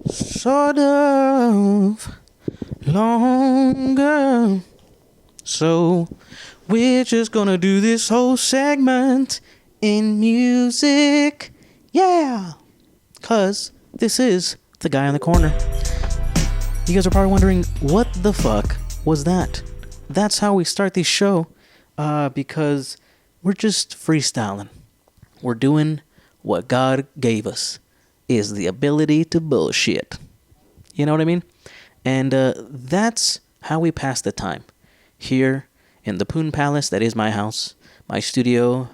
Sort of longer. So we're just gonna do this whole segment in music. Yeah. Cause this is the guy in the corner. You guys are probably wondering, what the fuck was that? That's how we start this show. Because we're just freestyling. We're doing what God gave us, is the ability to bullshit. You know what I mean? And that's how we pass the time. Here in the Poon Palace, that is my house, my studio,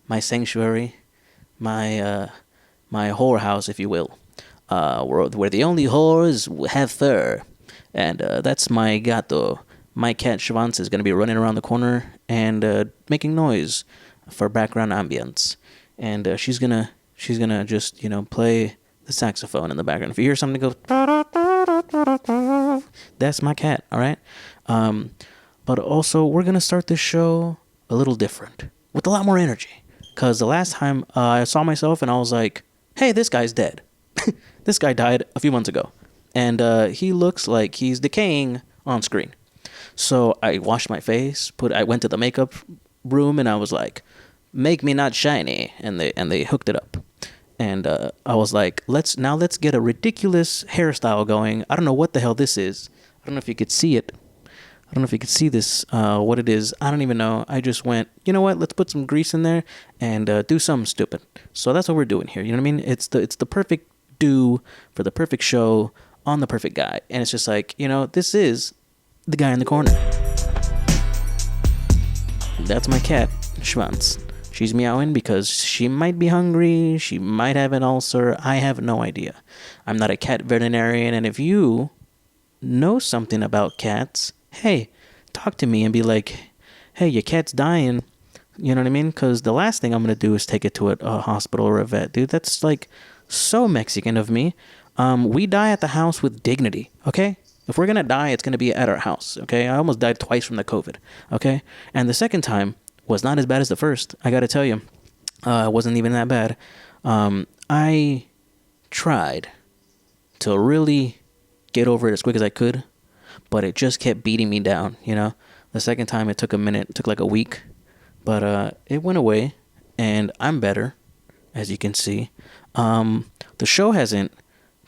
my sanctuary, my whore house, if you will. Where the only whores have fur. And that's my gato. My cat Schwanz is going to be running around the corner and making noise for background ambience. And she's gonna just, play the saxophone in the background. If you hear something go, that's my cat, all right? But also, we're gonna start this show a little different, with a lot more energy. Because the last time I saw myself and I was like, hey, this guy's dead. This guy died a few months ago. And he looks like he's decaying on screen. So I washed my face, I went to the makeup room and I was like, make me not shiny. And they hooked it up. And I was like, let's get a ridiculous hairstyle going. I don't know what the hell this is. I don't know if you could see it. I don't know if you could see this, what it is. I don't even know. I just went, you know what? Let's put some grease in there and do something stupid. So that's what we're doing here. You know what I mean? It's the perfect do for the perfect show on the perfect guy. And it's just like, this is the guy in the corner. That's my cat, Schwanz. She's meowing because she might be hungry. She might have an ulcer. I have no idea. I'm not a cat veterinarian. And if you know something about cats, hey, talk to me and be like, hey, your cat's dying. You know what I mean? Because the last thing I'm going to do is take it to a hospital or a vet. Dude, that's like so Mexican of me. We die at the house with dignity, okay? If we're going to die, it's going to be at our house, okay? I almost died twice from the COVID, okay? And the second time was not as bad as the first, I got to tell you. It wasn't even that bad. I tried to really get over it as quick as I could, but it just kept beating me down, The second time it took a minute, it took like a week, but it went away, and I'm better, as you can see. The show hasn't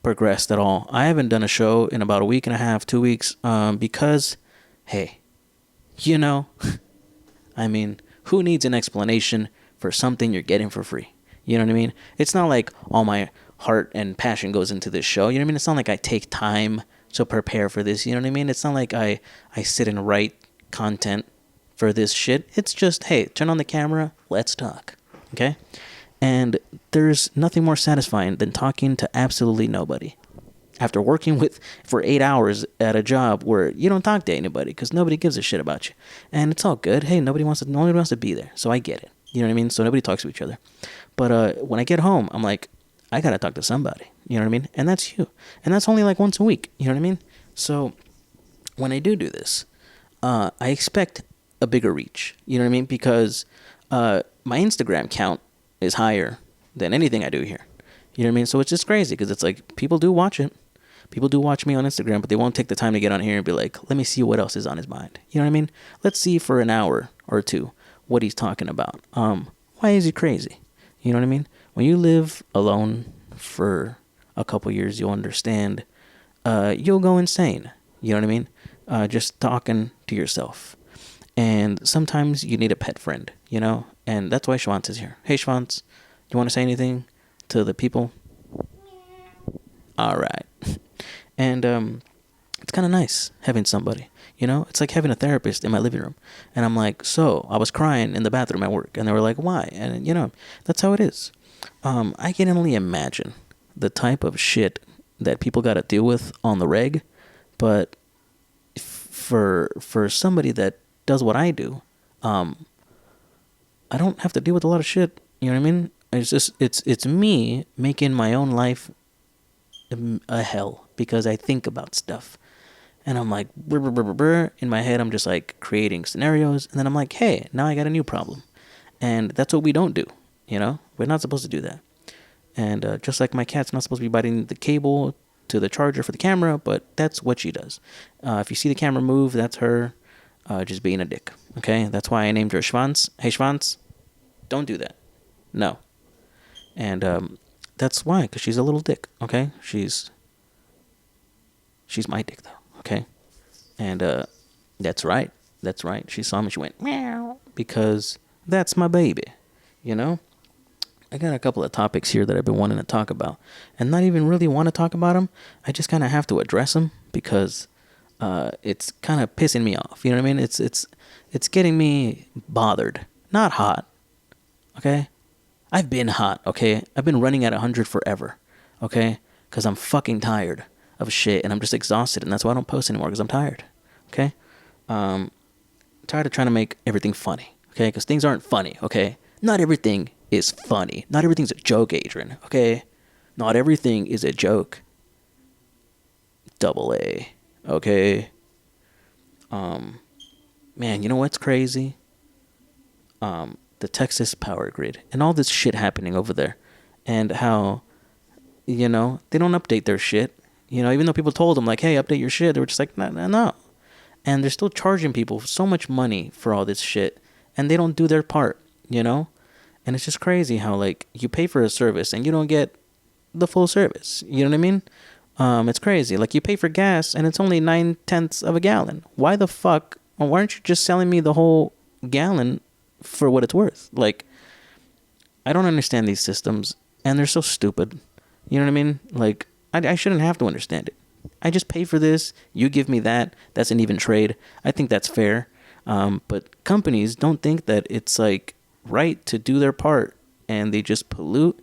progressed at all. I haven't done a show in about a week and a half, 2 weeks, because, hey, I mean, who needs an explanation for something you're getting for free? You know what I mean? It's not like all my heart and passion goes into this show. You know what I mean? It's not like I take time to prepare for this. You know what I mean? It's not like I sit and write content for this shit. It's just, hey, turn on the camera, let's talk. Okay? And there's nothing more satisfying than talking to absolutely nobody. After working for 8 hours at a job where you don't talk to anybody because nobody gives a shit about you. And it's all good. Hey, nobody wants to be there. So I get it. You know what I mean? So nobody talks to each other. But when I get home, I'm like, I got to talk to somebody. You know what I mean? And that's you. And that's only like once a week. You know what I mean? So when I do this, I expect a bigger reach. You know what I mean? Because my Instagram count is higher than anything I do here. You know what I mean? So it's just crazy because it's like people do watch it. People do watch me on Instagram, but they won't take the time to get on here and be like, let me see what else is on his mind. You know what I mean? Let's see for an hour or two what he's talking about. Why is he crazy? You know what I mean? When you live alone for a couple years, you'll understand. You'll go insane. You know what I mean? Just talking to yourself. And sometimes you need a pet friend, And that's why Schwanz is here. Hey, Schwanz, you want to say anything to the people? All right. And it's kind of nice having somebody, It's like having a therapist in my living room. And I'm like, so I was crying in the bathroom at work. And they were like, why? And, that's how it is. I can only imagine the type of shit that people got to deal with on the reg. But for somebody that does what I do, I don't have to deal with a lot of shit. You know what I mean? It's just, it's me making my own life a hell because I think about stuff. And I'm like, brr, brr, brr, brr, brr. In my head, I'm just like creating scenarios. And then I'm like, hey, now I got a new problem. And that's what we don't do. We're not supposed to do that. And just like my cat's not supposed to be biting the cable to the charger for the camera, but that's what she does. If you see the camera move, that's her just being a dick. Okay, that's why I named her Schwanz. Hey Schwanz, don't do that. No. And that's why, because she's a little dick. Okay, she's my dick though. Okay, and that's right. That's right. She saw me. She went meow because that's my baby. You know. I got a couple of topics here that I've been wanting to talk about, and not even really want to talk about them. I just kind of have to address them because it's kind of pissing me off. You know what I mean? It's getting me bothered. Not hot, okay? I've been hot, okay? I've been running at 100 forever, okay? Because I'm fucking tired of shit, and I'm just exhausted, and that's why I don't post anymore, because I'm tired, okay? Tired of trying to make everything funny, okay? Because things aren't funny, okay? Not everything is funny. Not everything's a joke, Adrian, okay? Not everything is a joke. Double-A, okay? Man, you know what's crazy? The Texas power grid and all this shit happening over there, and how, you know, they don't update their shit. You know, even though people told them, like, hey, update your shit, they were just like, no. And they're still charging people so much money for all this shit, and they don't do their part, you know? And it's just crazy how, like, you pay for a service and you don't get the full service. You know what I mean? It's crazy. Like, you pay for gas and it's only 9/10 of a gallon. Why the fuck? Why aren't you just selling me the whole gallon for what it's worth? Like, I don't understand these systems, and they're so stupid. You know what I mean? Like, I shouldn't have to understand it. I just pay for this. You give me that. That's an even trade. I think that's fair. But companies don't think that it's, like, right to do their part, and they just pollute,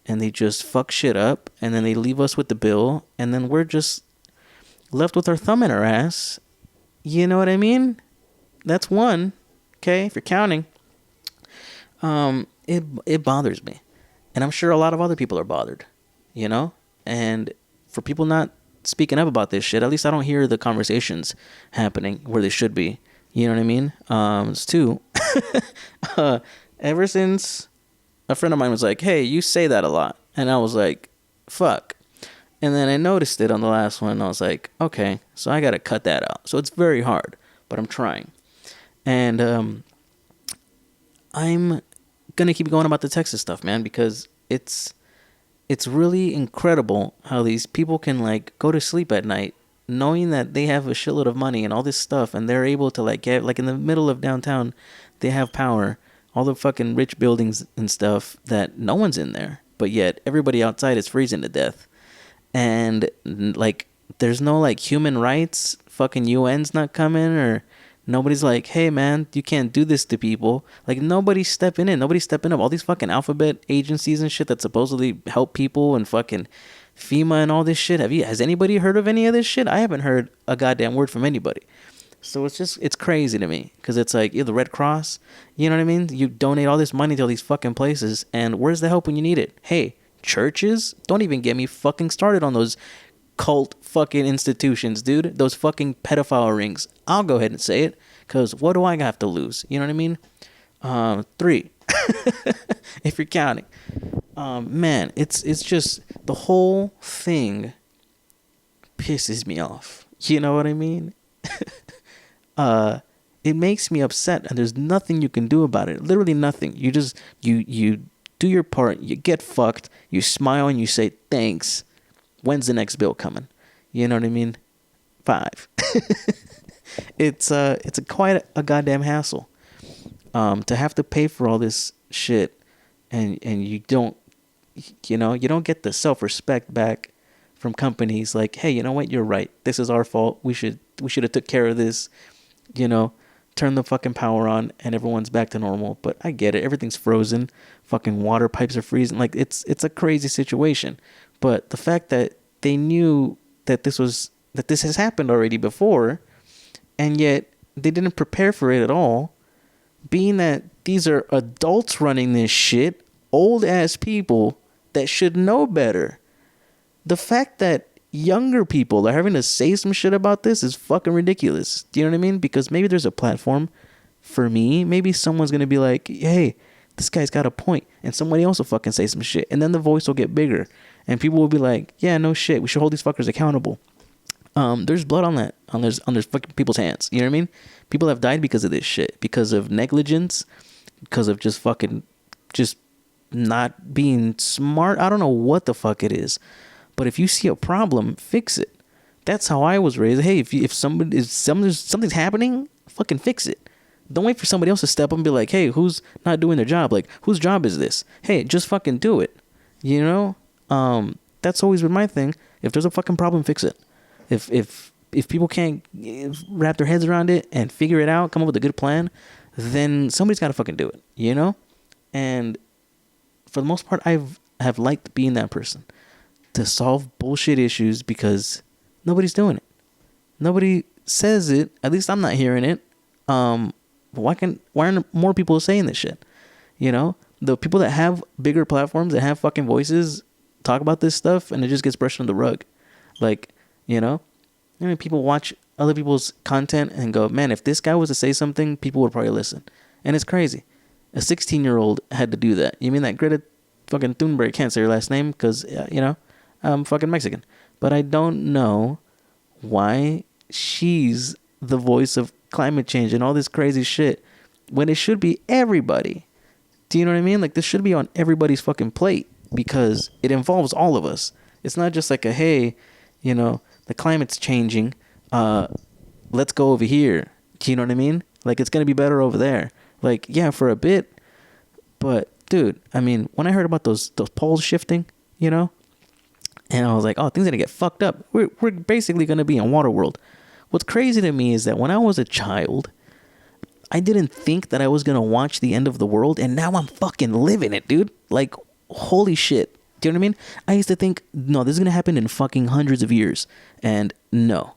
and they just fuck shit up, and then they leave us with the bill, and then we're just left with our thumb in our ass. You know what I mean? That's one. Okay, if you're counting. It bothers me, and I'm sure a lot of other people are bothered, you know? And for people not speaking up about this shit, at least I don't hear the conversations happening where they should be. You know what I mean? It's two. Ever since a friend of mine was like, hey, you say that a lot. And I was like, fuck. And then I noticed it on the last one. And I was like, okay, so I got to cut that out. So it's very hard, but I'm trying. And I'm going to keep going about the Texas stuff, man, because it's really incredible how these people can, like, go to sleep at night knowing that they have a shitload of money and all this stuff, and they're able to, like, get, like, in the middle of downtown, they have power, all the fucking rich buildings and stuff that no one's in there, but yet everybody outside is freezing to death. And, like, there's no, like, human rights, fucking UN's not coming, or nobody's like, hey, man, you can't do this to people. Like, nobody's stepping in. Nobody's stepping up. All these fucking alphabet agencies and shit that supposedly help people, and fucking FEMA and all this shit. Has anybody heard of any of this shit? I haven't heard a goddamn word from anybody. So it's crazy to me, because it's like, the Red Cross, you know what I mean? You donate all this money to all these fucking places, and where's the help when you need it? Hey, churches? Don't even get me fucking started on those cult fucking institutions, dude. Those fucking pedophile rings. I'll go ahead and say it, because what do I have to lose? You know what I mean? 3. If you're counting. Man, it's just, the whole thing pisses me off. You know what I mean? It makes me upset, and there's nothing you can do about it. Literally nothing. You just, you do your part, you get fucked, you smile, and you say, thanks. When's the next bill coming? You know what I mean? 5. It's quite a goddamn hassle. To have to pay for all this shit, and you don't get the self-respect back from companies. Like, hey, you know what? You're right. This is our fault. We should have took care of this. You know, turn the fucking power on, and everyone's back to normal. But I get it. Everything's frozen. Fucking water pipes are freezing. Like, it's a crazy situation. But the fact that they knew that this has happened already before, and yet they didn't prepare for it at all, being that these are adults running this shit, old ass people that should know better. The fact that younger people are having to say some shit about this is fucking ridiculous. Do you know what I mean? Because maybe there's a platform for me. Maybe someone's going to be like, hey, this guy's got a point. And somebody else will fucking say some shit. And then the voice will get bigger. And then And people will be like, yeah, no shit, we should hold these fuckers accountable. There's blood on there's fucking people's hands. You know what I mean? People have died because of this shit, because of negligence, because of just not being smart. I don't know what the fuck it is, but if you see a problem, fix it. That's how I was raised. Hey, if something's happening, fucking fix it. Don't wait for somebody else to step up and be like, hey, who's not doing their job? Like, whose job is this? Hey, just fucking do it. You know? That's always been my thing. If there's a fucking problem, fix it. If people can't wrap their heads around it and figure it out, come up with a good plan, then somebody's got to fucking do it, you know? And for the most part, have liked being that person to solve bullshit issues because nobody's doing it. Nobody says it. At least I'm not hearing it. Why aren't more people saying this shit? You know, the people that have bigger platforms, that have fucking voices, talk about this stuff, and it just gets brushed under the rug. Like, you know, I mean, people watch other people's content and go, man, if this guy was to say something, people would probably listen. And it's crazy. A 16-year-old had to do that. You mean that Greta fucking Thunberg, can't say her last name because, you know, I'm fucking Mexican. But I don't know why she's the voice of climate change and all this crazy shit when it should be everybody. Do you know what I mean? Like, this should be on everybody's fucking plate because it involves all of us. It's not just like a, hey, you know, the climate's changing, let's go over here. Do you know what I mean? Like, it's gonna be better over there. Like, yeah, for a bit, but dude, I mean, when I heard about those poles shifting, you know, and I was like, oh, things are gonna get fucked up. We're basically gonna be in Waterworld. What's crazy to me is that when I was a child, I didn't think that I was gonna watch the end of the world, and now I'm fucking living it, dude. Like, holy shit. Do you know what I mean? I used to think, no, this is gonna happen in fucking hundreds of years, and no,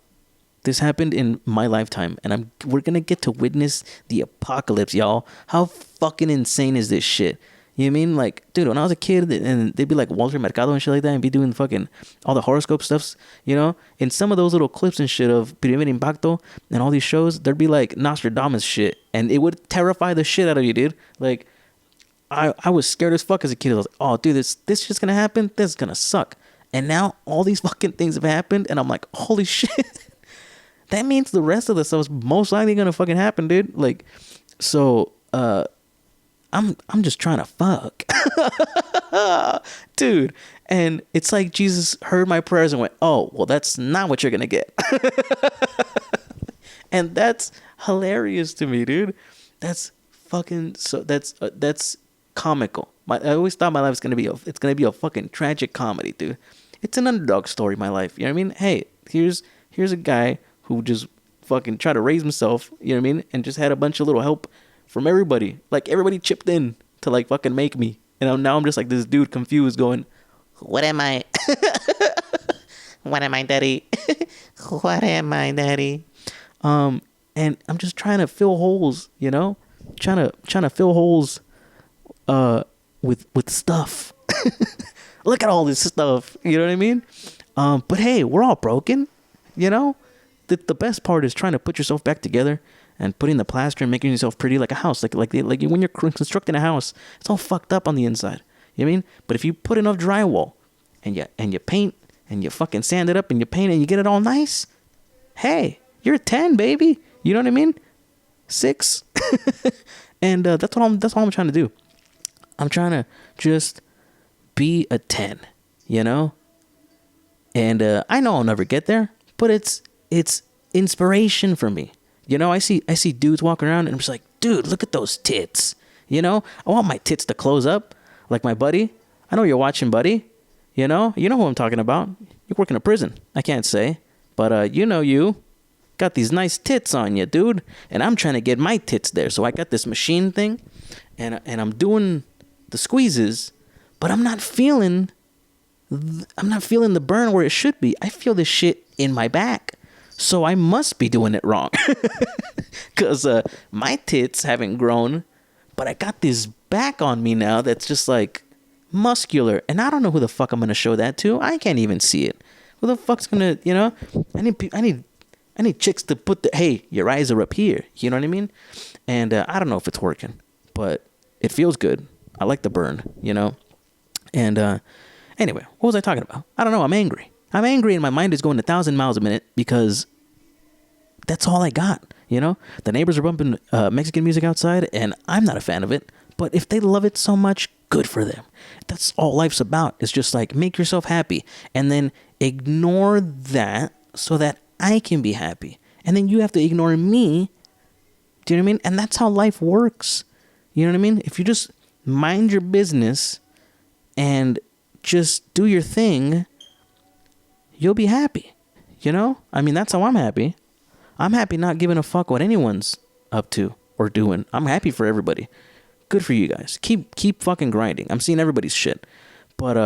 this happened in my lifetime, and we're gonna get to witness the apocalypse, y'all. How fucking insane is this shit? You know what I mean? Like, dude, when I was a kid, and they'd be like Walter Mercado and shit like that, and be doing fucking all the horoscope stuffs, you know? In some of those little clips and shit of Primer Impacto and all these shows, there'd be like Nostradamus shit, and it would terrify the shit out of you, dude. Like, I was scared as fuck as a kid. I was like, oh, dude, this shit's gonna happen? This is gonna suck. And now all these fucking things have happened, and I'm like, holy shit. That means the rest of the stuff is most likely gonna fucking happen, dude. Like, so, I'm just trying to fuck. Dude. And it's like Jesus heard my prayers and went, oh, well, that's not what you're going to get. And that's hilarious to me, dude. That's fucking, so that's comical. I always thought my life was going to be it's going to be a fucking tragic comedy, dude. It's an underdog story, my life. You know what I mean? Hey, here's a guy who just fucking tried to raise himself, you know what I mean? And just had a bunch of little help from everybody. Like, everybody chipped in to, like, fucking make me. And now I'm just like this dude confused going, what am I? What am I, daddy? What am I, daddy? And I'm just trying to fill holes, you know? Trying to fill holes with stuff. Look at all this stuff, you know what I mean? But hey, we're all broken, you know? The best part is trying to put yourself back together and putting the plaster and making yourself pretty like a house. Like when you're constructing a house, it's all fucked up on the inside. You know what I mean? But if you put enough drywall and you paint and you fucking sand it up and you paint and you get it all nice, hey, you're a 10, baby. You know what I mean? 6. And that's all I'm trying to do. I'm trying to just be a 10, you know? And I know I'll never get there, but it's inspiration for me. You know, I see dudes walking around and I'm just like, dude, look at those tits. You know, I want my tits to close up like my buddy. I know you're watching, buddy. You know who I'm talking about. You work in a prison. I can't say, but you got these nice tits on you, dude. And I'm trying to get my tits there. So I got this machine thing and I'm doing the squeezes, but I'm not feeling the burn where it should be. I feel this shit in my back. So I must be doing it wrong. Because my tits haven't grown, but I got this back on me now that's just like muscular. And I don't know who the fuck I'm going to show that to. I can't even see it. Who the fuck's going to, you know? I need chicks to put hey, your eyes are up here. You know what I mean? And I don't know if it's working, but it feels good. I like the burn, you know? And Anyway, what was I talking about? I don't know. I'm angry. I'm angry and my mind is going 1,000 miles a minute because that's all I got. You know, the neighbors are bumping Mexican music outside and I'm not a fan of it. But if they love it so much, good for them. That's all life's about. It's just like, make yourself happy and then ignore that so that I can be happy. And then you have to ignore me. Do you know what I mean? And that's how life works. You know what I mean? If you just mind your business and just do your thing, you'll be happy. You know? I mean, that's how I'm happy. I'm happy not giving a fuck what anyone's up to or doing. I'm happy for everybody. Good for you guys. Keep fucking grinding. I'm seeing everybody's shit. But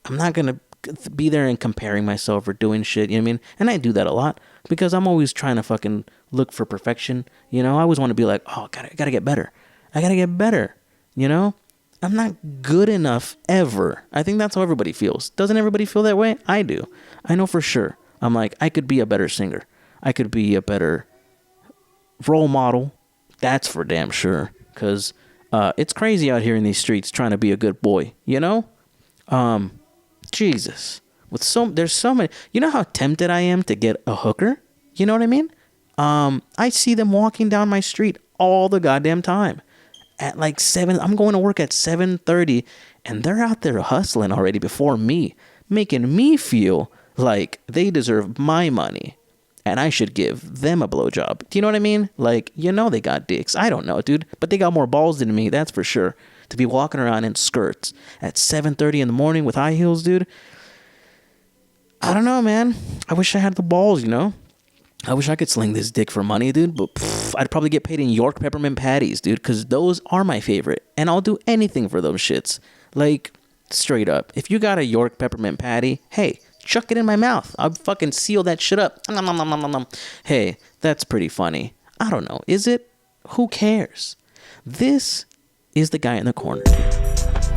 I'm not going to be there and comparing myself or doing shit. You know what I mean? And I do that a lot because I'm always trying to fucking look for perfection. You know, I always want to be like, oh, I gotta get better. I gotta get better. You know? I'm not good enough ever. I think that's how everybody feels. Doesn't everybody feel that way? I do. I know for sure. I'm like, I could be a better singer. I could be a better role model. That's for damn sure. Because it's crazy out here in these streets trying to be a good boy. You know? Jesus. There's so many. You know how tempted I am to get a hooker? You know what I mean? I see them walking down my street all the goddamn time. At like 7, I'm going to work at 7:30, and they're out there hustling already before me, making me feel like they deserve my money, and I should give them a blowjob. Do you know what I mean? Like, you know they got dicks. I don't know, dude, but they got more balls than me, that's for sure. To be walking around in skirts at 7:30 in the morning with high heels, dude. I don't know, man. I wish I had the balls, you know? I wish I could sling this dick for money, dude, but I'd probably get paid in York peppermint patties, dude, because those are my favorite, and I'll do anything for those shits. Like, straight up. If you got a York peppermint patty, hey, chuck it in my mouth. I'll fucking seal that shit up. Nom, nom, nom, nom, nom. Hey, that's pretty funny. I don't know. Is it? Who cares? This is the guy in the corner.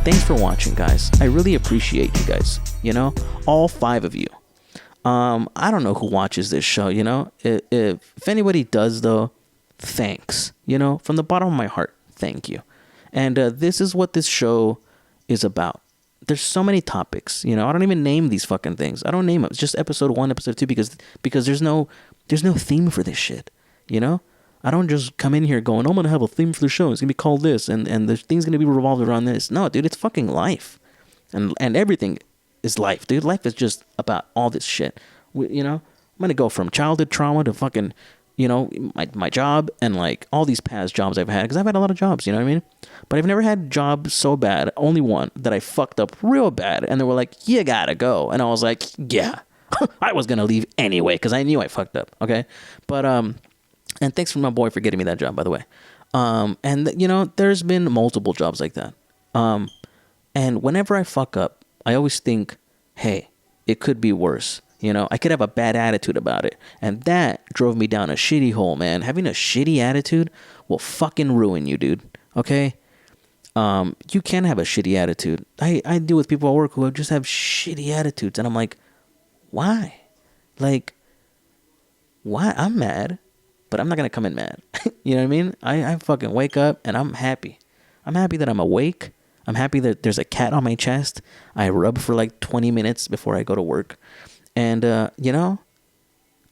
Thanks for watching, guys. I really appreciate you guys. You know, all 5 of you. I don't know who watches this show, you know. If anybody does, though, thanks. You know, from the bottom of my heart, thank you. And this is what this show is about. There's so many topics, you know. I don't even name these fucking things. I don't name them. It's just episode 1, episode 2, because there's no theme for this shit, you know. I don't just come in here going, I'm gonna have a theme for the show. It's gonna be called this, and the thing's gonna be revolved around this. No, dude, it's fucking life, and everything is life, dude. Life is just about all this shit. You know, I'm gonna go from childhood trauma to fucking, you know, my job and like all these past jobs I've had, because I've had a lot of jobs, you know what I mean? But I've never had jobs so bad, only one that I fucked up real bad, and they were like, you gotta go, and I was like, yeah, I was gonna leave anyway because I knew I fucked up. Okay, but and thanks for my boy for getting me that job, by the way. And you know, there's been multiple jobs like that. And whenever I fuck up, I always think, hey, it could be worse. You know, I could have a bad attitude about it. And that drove me down a shitty hole, man. Having a shitty attitude will fucking ruin you, dude. Okay? You can have a shitty attitude. I deal with people at work who just have shitty attitudes. And I'm like, why? Like, why? I'm mad, but I'm not going to come in mad. You know what I mean? I fucking wake up and I'm happy. I'm happy that I'm awake. I'm happy that there's a cat on my chest. I rub for like 20 minutes before I go to work. And, you know,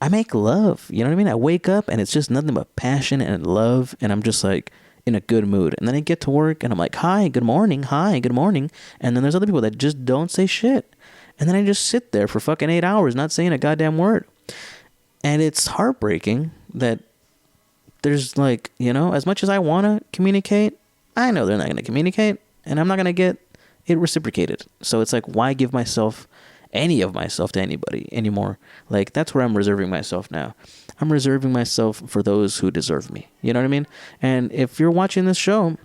I make love. You know what I mean? I wake up and it's just nothing but passion and love. And I'm just like in a good mood. And then I get to work and I'm like, hi, good morning. Hi, good morning. And then there's other people that just don't say shit. And then I just sit there for fucking 8 hours not saying a goddamn word. And it's heartbreaking that there's like, you know, as much as I want to communicate, I know they're not going to communicate. And I'm not going to get it reciprocated. So it's like, why give any of myself to anybody anymore? Like, that's where I'm reserving myself now. I'm reserving myself for those who deserve me. You know what I mean? And if you're watching this show,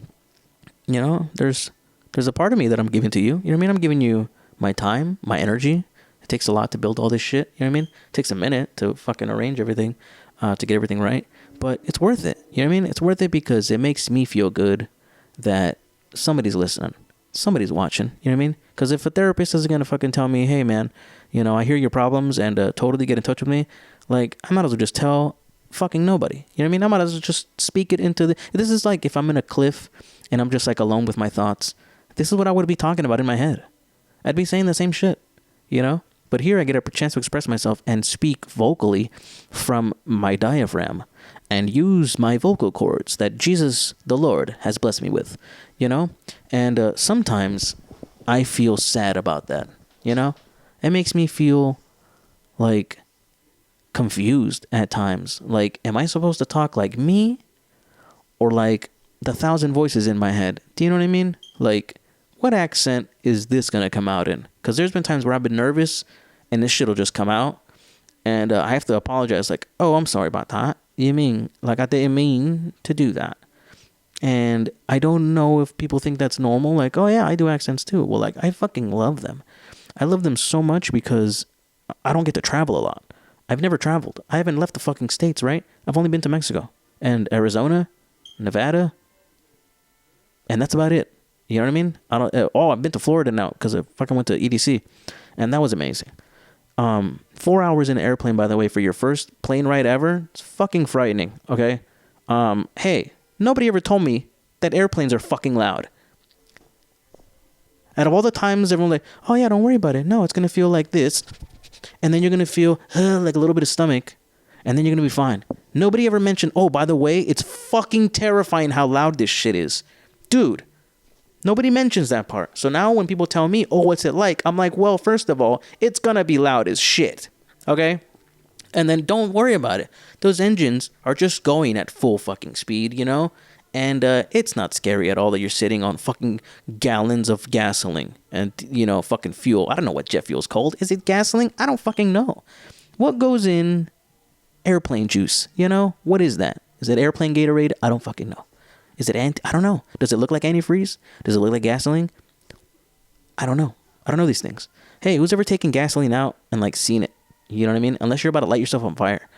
you know, there's a part of me that I'm giving to you. You know what I mean? I'm giving you my time, my energy. It takes a lot to build all this shit. You know what I mean? It takes a minute to fucking arrange everything, to get everything right. But it's worth it. You know what I mean? It's worth it because it makes me feel good that somebody's listening. Somebody's watching. You know what I mean? Because if a therapist is going to fucking tell me, hey, man, you know, I hear your problems and totally get in touch with me, like, I might as well just tell fucking nobody. You know what I mean? I might as well just speak it into this is like if I'm in a cliff and I'm just like alone with my thoughts. This is what I would be talking about in my head. I'd be saying the same shit, you know? But here I get a chance to express myself and speak vocally from my diaphragm and use my vocal cords that Jesus, the Lord, has blessed me with, you know? And sometimes I feel sad about that, you know? It makes me feel like confused at times. Like, am I supposed to talk like me or like the 1,000 voices in my head? Do you know what I mean? Like, what accent is this going to come out in? Because there's been times where I've been nervous and this shit will just come out. And I have to apologize. Like, oh, I'm sorry about that. You mean, like, I didn't mean to do that. And I don't know if people think that's normal. Like, oh, yeah, I do accents too. Well, like, I fucking love them. I love them so much because I don't get to travel a lot. I've never traveled. I haven't left the fucking states, right? I've only been to Mexico and Arizona, Nevada. And that's about it. You know what I mean? I've been to Florida now because I fucking went to EDC. And that was amazing. 4 hours in an airplane, by the way, for your first plane ride ever, it's fucking frightening, okay? Hey, nobody ever told me that airplanes are fucking loud. Out of all the times everyone's like, oh yeah, don't worry about it. No, it's going to feel like this. And then you're going to feel like a little bit of stomach. And then you're going to be fine. Nobody ever mentioned, oh, by the way, it's fucking terrifying how loud this shit is. Dude. Nobody mentions that part. So now when people tell me, oh, what's it like? I'm like, well, first of all, it's going to be loud as shit. Okay? And then don't worry about it. Those engines are just going at full fucking speed, you know? And it's not scary at all that you're sitting on fucking gallons of gasoline and, you know, fucking fuel. I don't know what jet fuel's called. Is it gasoline? I don't fucking know. What goes in airplane juice? You know? What is that? Is it airplane Gatorade? I don't fucking know. Is it I don't know. Does it look like antifreeze? Does it look like gasoline? I don't know. I don't know these things. Hey, who's ever taken gasoline out and like seen it? You know what I mean? Unless you're about to light yourself on fire.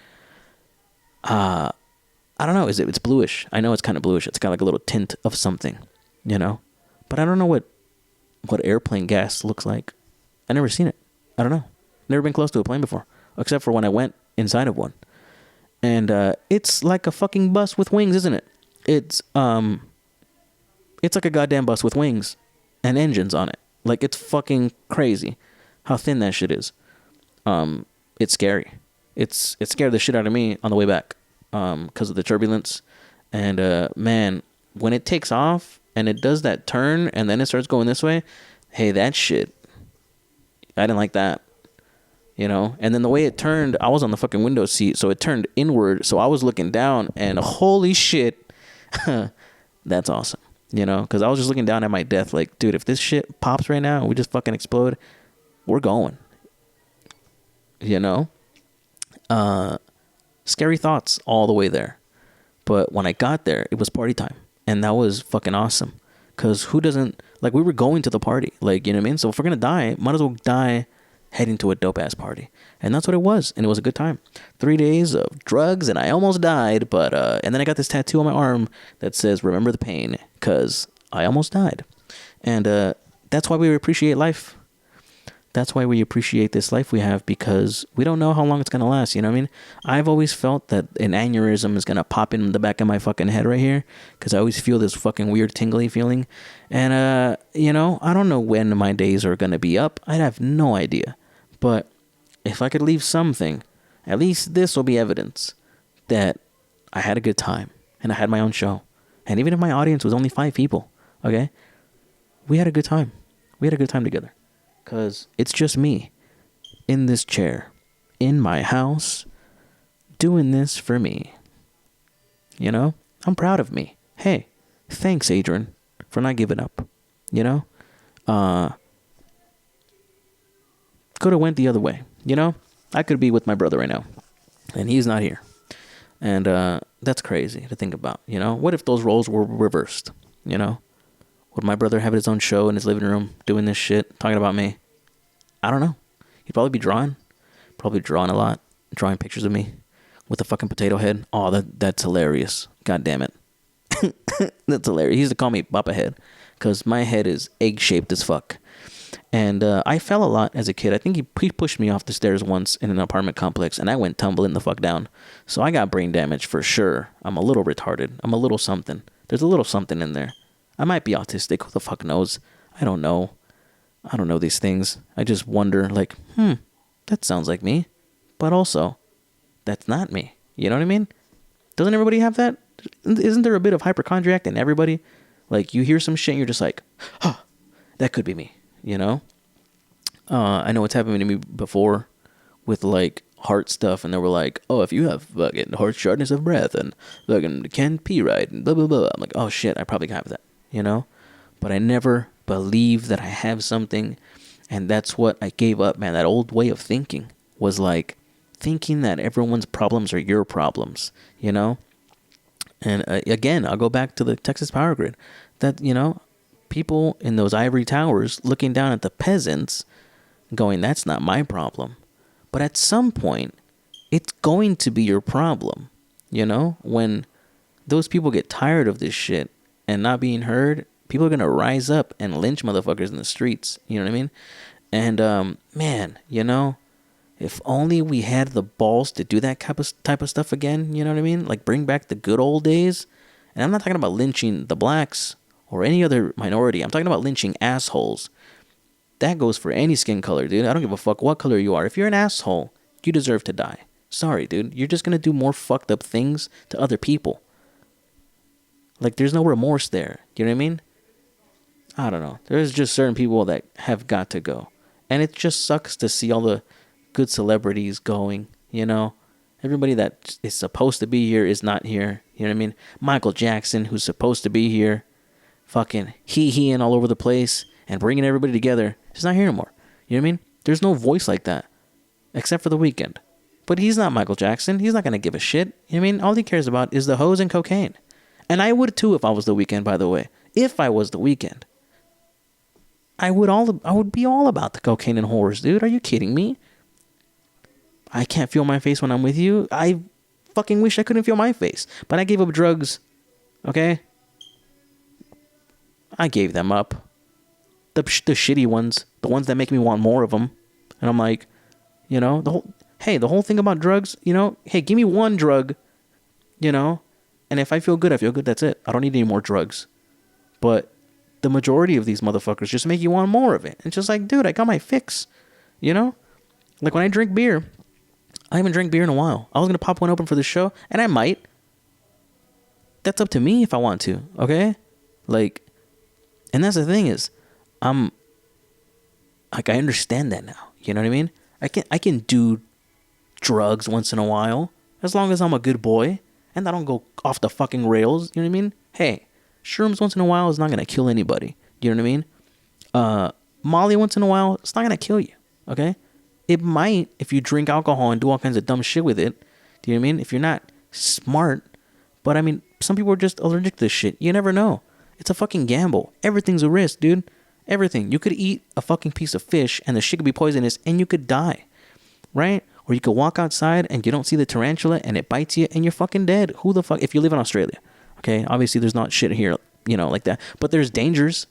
I don't know. It's bluish. I know it's kind of bluish. It's got like a little tint of something, you know? But I don't know what airplane gas looks like. I never seen it. I don't know. Never been close to a plane before, except for when I went inside of one. And it's like a fucking bus with wings, isn't it? It's like a goddamn bus with wings and engines on it. Like, it's fucking crazy how thin that shit is. It's scary. It scared the shit out of me on the way back because of the turbulence. And man, when it takes off and it does that turn and then it starts going this way, hey, that shit, I didn't like that. You know? And then the way it turned, I was on the fucking window seat, so it turned inward, so I was looking down, and holy shit, that's awesome, you know, because I was just looking down at my death like, dude, if this shit pops right now and we just fucking explode, we're going, you know. Scary thoughts all the way there, but when I got there, it was party time, and that was fucking awesome, because who doesn't, like, we were going to the party, like, you know what I mean? So if we're gonna die, might as well die heading to a dope ass party. And that's what it was, and it was a good time. 3 days of drugs, and I almost died, but and then I got this tattoo on my arm that says remember the pain, because I almost died. And that's why we appreciate life. That's why we appreciate this life we have, because we don't know how long it's going to last, you know what I mean? I've always felt that an aneurysm is going to pop in the back of my fucking head right here, because I always feel this fucking weird tingly feeling. And you know, I don't know when my days are going to be up. I have no idea. But if I could leave something, at least this will be evidence that I had a good time and I had my own show. And even if my audience was only 5 people, okay, we had a good time. We had a good time together. Because it's just me in this chair, in my house, doing this for me. You know, I'm proud of me. Hey, thanks, Adrian, for not giving up. You know, could have went the other way. You know, I could be with my brother right now, and he's not here. And that's crazy to think about. You know, what if those roles were reversed? You know, would my brother have his own show in his living room doing this shit, talking about me? I don't know. He'd probably be drawing a lot, drawing pictures of me with a fucking potato head. Oh, that's hilarious. God damn it. That's hilarious. He used to call me Papa Head because my head is egg-shaped as fuck. And I fell a lot as a kid. I think he pushed me off the stairs once in an apartment complex, and I went tumbling the fuck down. So I got brain damage for sure. I'm a little retarded. I'm a little something. There's a little something in there. I might be autistic. Who the fuck knows? I don't know. I don't know these things. I just wonder, like, that sounds like me. But also, that's not me. You know what I mean? Doesn't everybody have that? Isn't there a bit of hypochondriac in everybody? Like, you hear some shit and you're just like, that could be me, you know? I know it's happened to me before with, like, heart stuff, and they were like, oh, if you have fucking heart shortness of breath and fucking can't pee right and blah, blah, blah. I'm like, oh, shit, I probably have that, you know? But I never believe that I have something, and that's what I gave up, man. That old way of thinking was, like, thinking that everyone's problems are your problems, you know? And again, I'll go back to the Texas power grid. That, you know, people in those ivory towers looking down at the peasants going, that's not my problem. But at some point, it's going to be your problem, you know? When those people get tired of this shit and not being heard, people are going to rise up and lynch motherfuckers in the streets, you know what I mean? And, man, you know, if only we had the balls to do that type of stuff again, you know what I mean? Like, bring back the good old days. And I'm not talking about lynching the blacks or any other minority. I'm talking about lynching assholes. That goes for any skin color, dude. I don't give a fuck what color you are. If you're an asshole, you deserve to die. Sorry, dude. You're just going to do more fucked up things to other people. Like, there's no remorse there. You know what I mean? I don't know. There's just certain people that have got to go. And it just sucks to see all the good celebrities going, you know? Everybody that is supposed to be here is not here. You know what I mean? Michael Jackson, who's supposed to be here, fucking he-heing all over the place and bringing everybody together, he's not here anymore. You know what I mean? There's no voice like that, except for The Weeknd. But he's not Michael Jackson. He's not going to give a shit. You know what I mean? All he cares about is the hoes and cocaine. And I would too if I was The Weeknd, by the way. If I was The Weeknd, I would be all about the cocaine and whores, dude. Are you kidding me? I can't feel my face when I'm with you. I fucking wish I couldn't feel my face. But I gave up drugs. Okay? I gave them up. The shitty ones. The ones that make me want more of them. And I'm like, you know, the whole thing about drugs, you know, hey, give me one drug, you know, and if I feel good, I feel good. That's it. I don't need any more drugs. But the majority of these motherfuckers just make you want more of it. It's just like, dude, I got my fix, you know? Like, when I drink beer, I haven't drank beer in a while. I was going to pop one open for the show, and I might. That's up to me if I want to, okay? Like, and that's the thing is, I understand that now. You know what I mean? I can do drugs once in a while, as long as I'm a good boy, and I don't go off the fucking rails, you know what I mean? Hey, shrooms once in a while is not going to kill anybody, you know what I mean? Molly once in a while, it's not going to kill you, okay? It might if you drink alcohol and do all kinds of dumb shit with it. Do you know what I mean? If you're not smart. But I mean, some people are just allergic to this shit. You never know. It's a fucking gamble. Everything's a risk, dude. Everything. You could eat a fucking piece of fish and the shit could be poisonous and you could die. Right? Or you could walk outside and you don't see the tarantula and it bites you and you're fucking dead. Who the fuck? If you live in Australia. Okay? Obviously there's not shit here, you know, like that. But there's dangers.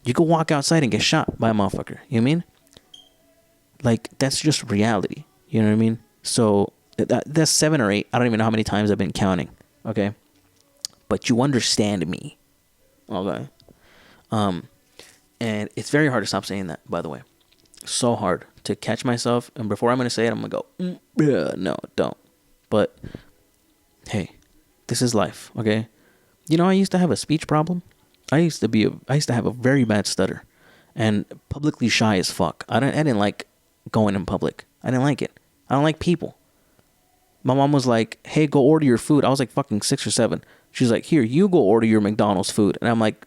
You could walk outside and get shot by a motherfucker. You know what I mean? Like, that's just reality. You know what I mean? So, that's 7 or 8. I don't even know how many times I've been counting. Okay? But you understand me. Okay? And it's very hard to stop saying that, by the way. So hard to catch myself. And before I'm going to say it, I'm going to go, yeah, no, don't. But, hey, this is life. Okay? You know, I used to have a speech problem. I used to have a very bad stutter. And publicly shy as fuck. I didn't like going in public. I didn't like it. I don't like people. My mom was like, hey, go order your food. I was like fucking 6 or 7. She's like, here, you go order your McDonald's food. And I'm like,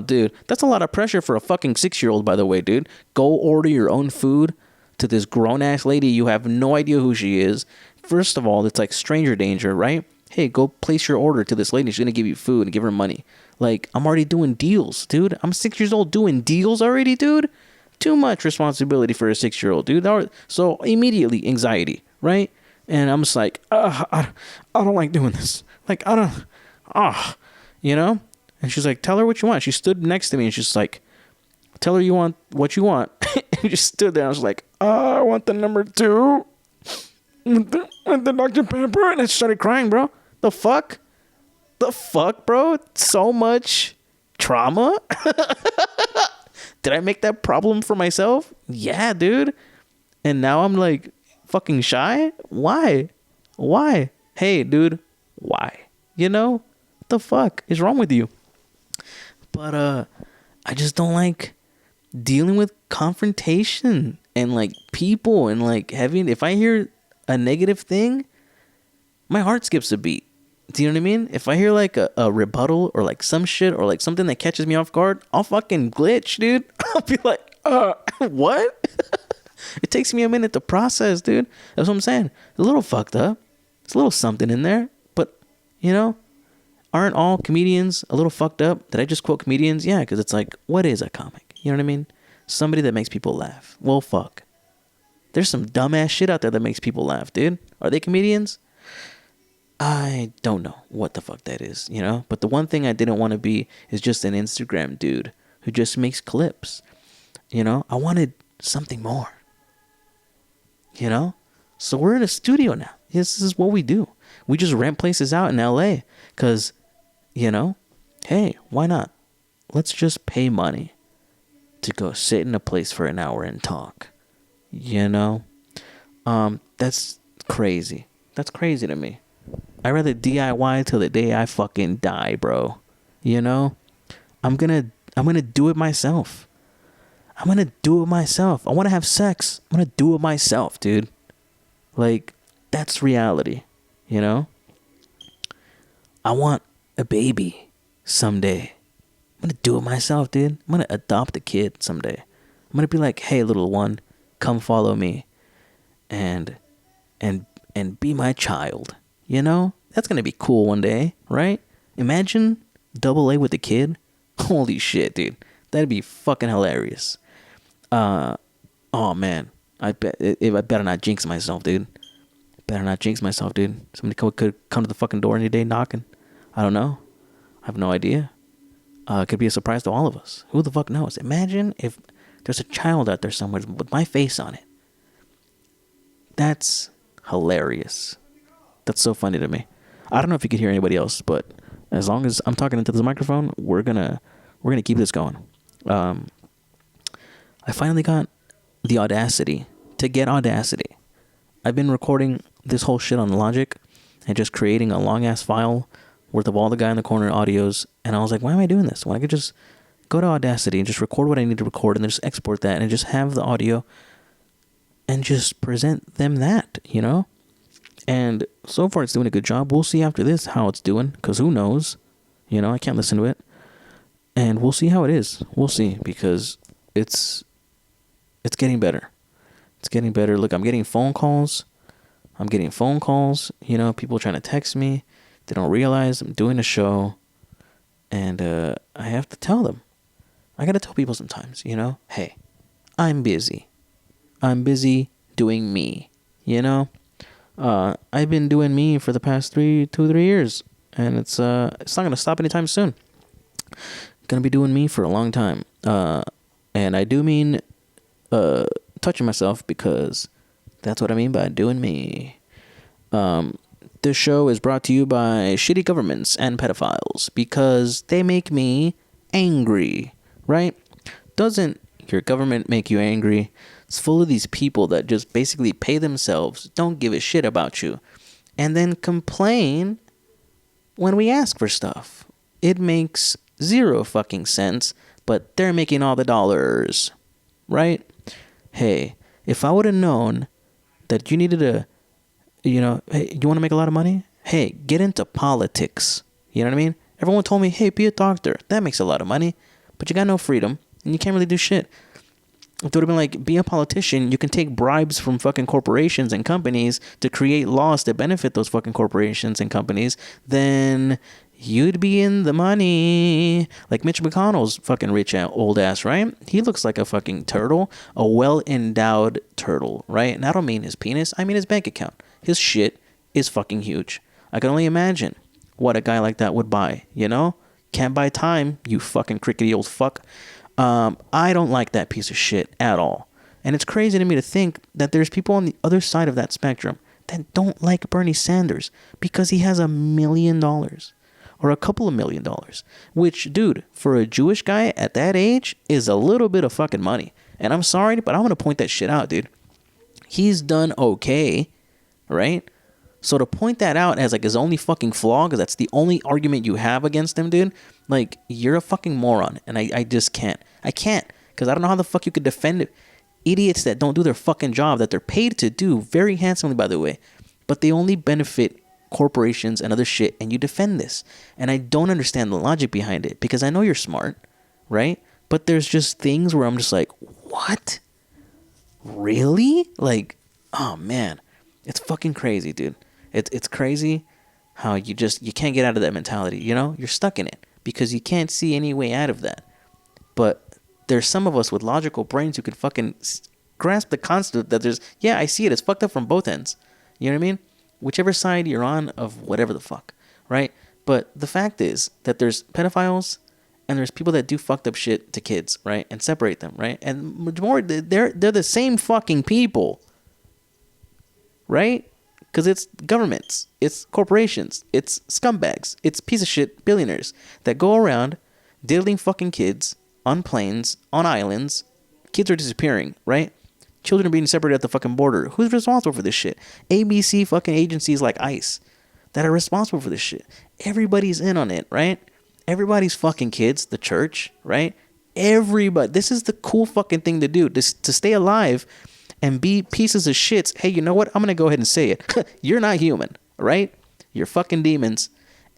dude, that's a lot of pressure for a fucking 6-year-old, by the way, dude. Go order your own food to this grown-ass lady. You have no idea who she is. First of all, it's like stranger danger, right? Hey, go place your order to this lady. She's going to give you food and give her money. Like, I'm already doing deals, dude. I'm 6 years old doing deals already, dude. Too much responsibility for a 6-year-old, dude. So immediately anxiety, right? And I'm just like, I don't like doing this. Like, you know? And she's like, tell her what you want. She stood next to me and she's like, tell her you want what you want. And just stood there. I was like, I want the number 2 with the Dr. Pepper. And I started crying, bro. The fuck, bro? So much trauma. Did I make that problem for myself? Yeah, dude. And now I'm like fucking shy? Why? Why? Hey, dude, why? You know? What the fuck is wrong with you? But I just don't like dealing with confrontation and like people and like having, if I hear a negative thing, my heart skips a beat. Do you know what I mean? If I hear like a rebuttal or like some shit or like something that catches me off guard, I'll fucking glitch, dude. I'll be like, what? It takes me a minute to process, dude. That's what I'm saying. It's a little fucked up. It's a little something in there. But, you know, aren't all comedians a little fucked up? Did I just quote comedians? Yeah, because it's like, what is a comic? You know what I mean? Somebody that makes people laugh. Well, fuck. There's some dumbass shit out there that makes people laugh, dude. Are they comedians? I don't know what the fuck that is, you know? But the one thing I didn't want to be is just an Instagram dude who just makes clips. You know? I wanted something more. You know? So we're in a studio now. This is what we do. We just rent places out in LA. Because, you know, hey, why not? Let's just pay money to go sit in a place for an hour and talk. You know? That's crazy. That's crazy to me. I'd rather DIY till the day I fucking die, bro. You know? I'm gonna do it myself. I want to have sex. I'm gonna do it myself, dude. Like, that's reality. You know? I want a baby someday. I'm gonna do it myself, dude. I'm gonna adopt a kid someday. I'm gonna be like, hey, little one, come follow me and be my child. You know? That's gonna be cool one day, right? Imagine dubl-A with a kid. Holy shit, dude. That'd be fucking hilarious. Oh man. I better not jinx myself, dude. Somebody could come to the fucking door any day knocking. I don't know. I have no idea. It could be a surprise to all of us. Who the fuck knows? Imagine if there's a child out there somewhere with my face on it. That's hilarious. That's so funny to me. I don't know if you could hear anybody else, but as long as I'm talking into this microphone, we're gonna keep this going. I finally got the audacity to get Audacity. I've been recording this whole shit on Logic and just creating a long ass file worth of all the guy in the corner audios, and I was like, why am I doing this when I could just go to Audacity and just record what I need to record and then just export that and just have the audio and just present them that, you know? And so far it's doing a good job. We'll see after this how it's doing, because who knows? You know, I can't listen to it. And we'll see how it is. We'll see, because it's getting better. It's getting better. Look, I'm getting phone calls. You know, people trying to text me. They don't realize I'm doing a show. And I have to tell them. I got to tell people sometimes, you know, hey, I'm busy. I'm busy doing me, you know? I've been doing me for the past 3 years, and it's not gonna stop anytime soon. Gonna be doing me for a long time. And I do mean touching myself, because that's what I mean by doing me. This show is brought to you by shitty governments and pedophiles, because they make me angry, right? Doesn't your government make you angry? It's full of these people that just basically pay themselves, don't give a shit about you, and then complain when we ask for stuff. It makes zero fucking sense, but they're making all the dollars, right? Hey, if I would have known that you needed a, you know, hey, you want to make a lot of money? Hey, get into politics. You know what I mean? Everyone told me, hey, be a doctor. That makes a lot of money, but you got no freedom, and you can't really do shit. If it would have been like, be a politician, you can take bribes from fucking corporations and companies to create laws that benefit those fucking corporations and companies, then you'd be in the money. Like Mitch McConnell's fucking rich old ass, right? He looks like a fucking turtle, a well-endowed turtle, right? And I don't mean his penis, I mean his bank account. His shit is fucking huge. I can only imagine what a guy like that would buy, you know? Can't buy time, you fucking crickety old fuck. I don't like that piece of shit at all. And it's crazy to me to think that there's people on the other side of that spectrum that don't like Bernie Sanders because he has $1 million. or a couple of $1 million, which, dude, for a Jewish guy at that age is a little bit of fucking money. And I'm sorry, but I want to point that shit out, dude. He's done okay, right? So to point that out as like his only fucking flaw, because that's the only argument you have against him, dude, like, you're a fucking moron. And I just can't. I can't, because I don't know how the fuck you could defend idiots that don't do their fucking job that they're paid to do, very handsomely, by the way, but they only benefit corporations and other shit, and you defend this. And I don't understand the logic behind it, because I know you're smart, right? But there's just things where I'm just like, what? Really? Like, oh man, it's fucking crazy, dude. It's crazy how you can't get out of that mentality, you know? You're stuck in it because you can't see any way out of that. But there's some of us with logical brains who can fucking grasp the concept that I see it. It's fucked up from both ends. You know what I mean? Whichever side you're on of whatever the fuck, right? But the fact is that there's pedophiles and there's people that do fucked up shit to kids, right? And separate them, right? And more, they're the same fucking people, right? Because it's governments, it's corporations, it's scumbags, it's piece of shit billionaires that go around diddling fucking kids on planes, on islands. Kids are disappearing, right? Children are being separated at the fucking border. Who's responsible for this shit? ABC fucking agencies like ICE that are responsible for this shit. Everybody's in on it, right? Everybody's fucking kids, the church, right? Everybody. This is the cool fucking thing to do, to stay alive and be pieces of shits. Hey, you know what? I'm going to go ahead and say it. You're not human, right? You're fucking demons.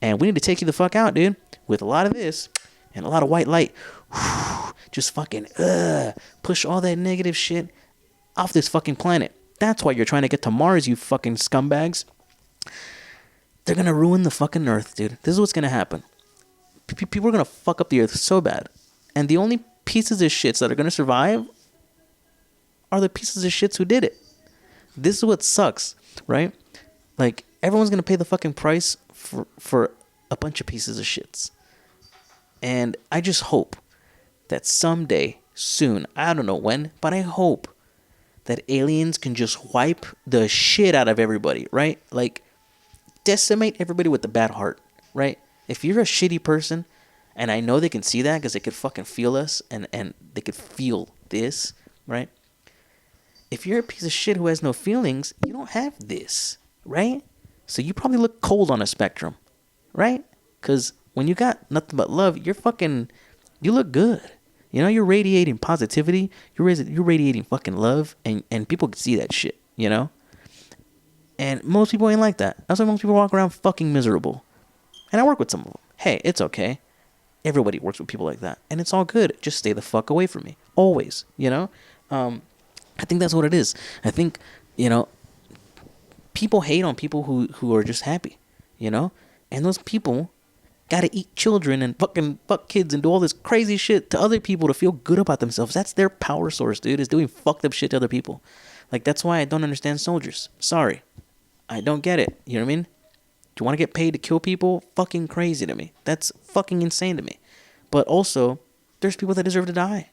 And we need to take you the fuck out, dude. With a lot of this and a lot of white light. Just fucking push all that negative shit off this fucking planet. That's why you're trying to get to Mars, you fucking scumbags. They're going to ruin the fucking earth, dude. This is what's going to happen. People are going to fuck up the earth so bad. And the only pieces of shits that are going to survive are the pieces of shits who did it. This is what sucks, right? Like, everyone's going to pay the fucking price for a bunch of pieces of shits. And I just hope that someday, soon, I don't know when, but I hope that aliens can just wipe the shit out of everybody, right? Like, decimate everybody with the bad heart, right? If you're a shitty person, and I know they can see that because they could fucking feel us and they could feel this, right? If you're a piece of shit who has no feelings, you don't have this, right? So you probably look cold on a spectrum, right? Because when you got nothing but love, you look good. You know, you're radiating positivity. You're radiating fucking love, and people can see that shit, you know? And most people ain't like that. That's why most people walk around fucking miserable. And I work with some of them. Hey, it's okay. Everybody works with people like that. And it's all good. Just stay the fuck away from me. Always, you know? I think that's what it is. I think, you know, people hate on people who are just happy, you know? And those people gotta eat children and fucking fuck kids and do all this crazy shit to other people to feel good about themselves. That's their power source, dude, is doing fucked up shit to other people. Like, that's why I don't understand soldiers. Sorry. I don't get it. You know what I mean? Do you want to get paid to kill people? Fucking crazy to me. That's fucking insane to me. But also, there's people that deserve to die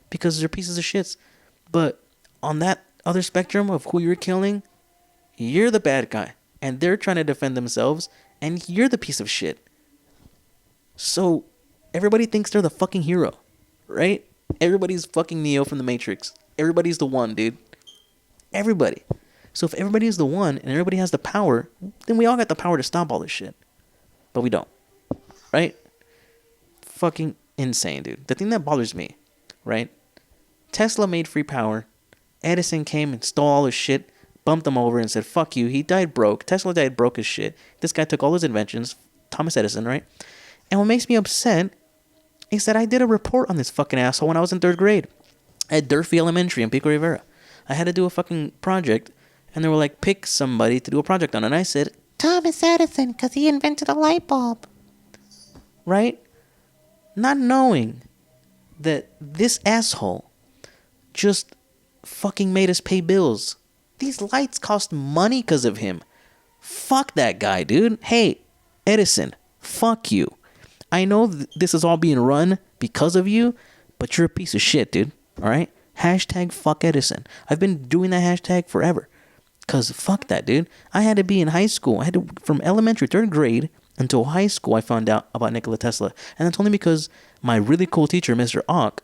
because they're pieces of shits. But on that other spectrum of who you're killing, you're the bad guy. And they're trying to defend themselves, and you're the piece of shit. So, everybody thinks they're the fucking hero, right? Everybody's fucking Neo from the Matrix. Everybody's the one, dude. Everybody. So if everybody is the one and everybody has the power, then we all got the power to stop all this shit. But we don't. Right? Fucking insane, dude. The thing that bothers me, right? Tesla made free power. Edison came and stole all his shit, bumped him over and said, fuck you. He died broke. Tesla died broke as shit. This guy took all his inventions. Thomas Edison, right? And what makes me upset is that I did a report on this fucking asshole when I was in 3rd grade at Durfee Elementary in Pico Rivera. I had to do a fucking project, and they were like, pick somebody to do a project on. And I said, Thomas Edison, because he invented a light bulb. Right? Not knowing that this asshole just fucking made us pay bills. These lights cost money because of him. Fuck that guy, dude. Hey, Edison, fuck you. I know this is all being run because of you, but you're a piece of shit, dude. All right? Hashtag fuck Edison. I've been doing that hashtag forever. Because fuck that, dude. I had to be in high school. I had to, from elementary, 3rd grade, Until high school, I found out about Nikola Tesla. And that's only because my really cool teacher, Mr. Ock,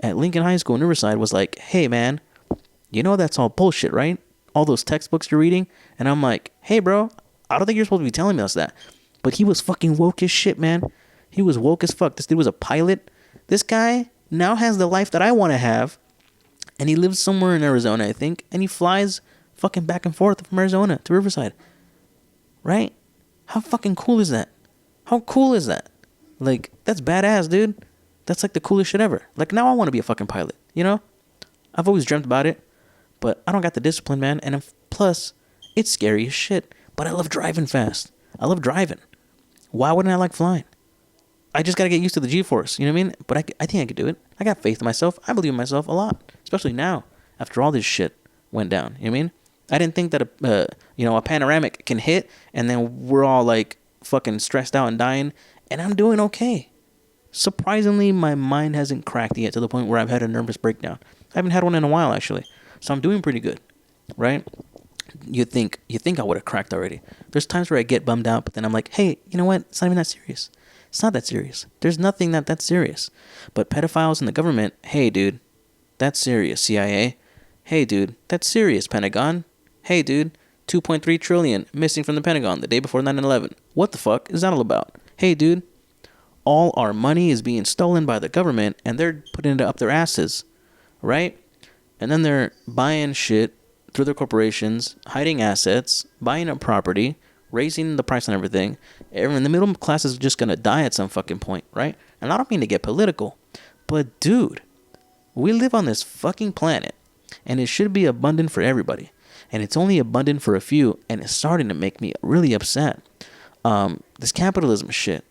at Lincoln High School in Riverside was like, hey, man, you know that's all bullshit, right? All those textbooks you're reading. And I'm like, hey, bro, I don't think you're supposed to be telling us that. But he was fucking woke as shit, man. He was woke as fuck. This dude was a pilot. This guy now has the life that I want to have. And he lives somewhere in Arizona, I think. And he flies fucking back and forth from Arizona to Riverside. Right? How fucking cool is that? How cool is that? Like, that's badass, dude. That's like the coolest shit ever. Like, now I want to be a fucking pilot, you know? I've always dreamt about it. But I don't got the discipline, man. And plus, it's scary as shit. But I love driving fast. I love driving. Why wouldn't I like flying? I just got to get used to the G-force, you know what I mean? But I think I could do it. I got faith in myself. I believe in myself a lot. Especially now, after all this shit went down, you know what I mean? I didn't think that a panoramic can hit and then we're all like fucking stressed out and dying, and I'm doing okay. Surprisingly, my mind hasn't cracked yet to the point where I've had a nervous breakdown. I haven't had one in a while, actually. So I'm doing pretty good, right? You think I would have cracked already. There's times where I get bummed out, but then I'm like, hey, you know what? It's not even that serious. It's not that serious. There's nothing that's serious. But pedophiles in the government, hey, dude, that's serious, CIA. Hey, dude, that's serious, Pentagon. Hey, dude, 2.3 trillion missing from the Pentagon the day before 9/11. What the fuck is that all about? Hey, dude, all our money is being stolen by the government and they're putting it up their asses, right? And then they're buying shit through their corporations, hiding assets, buying up property, raising the price on everything. Everyone, the middle class is just going to die at some fucking point, right? And I don't mean to get political, but dude, we live on this fucking planet and it should be abundant for everybody. And it's only abundant for a few, and it's starting to make me really upset. This capitalism shit,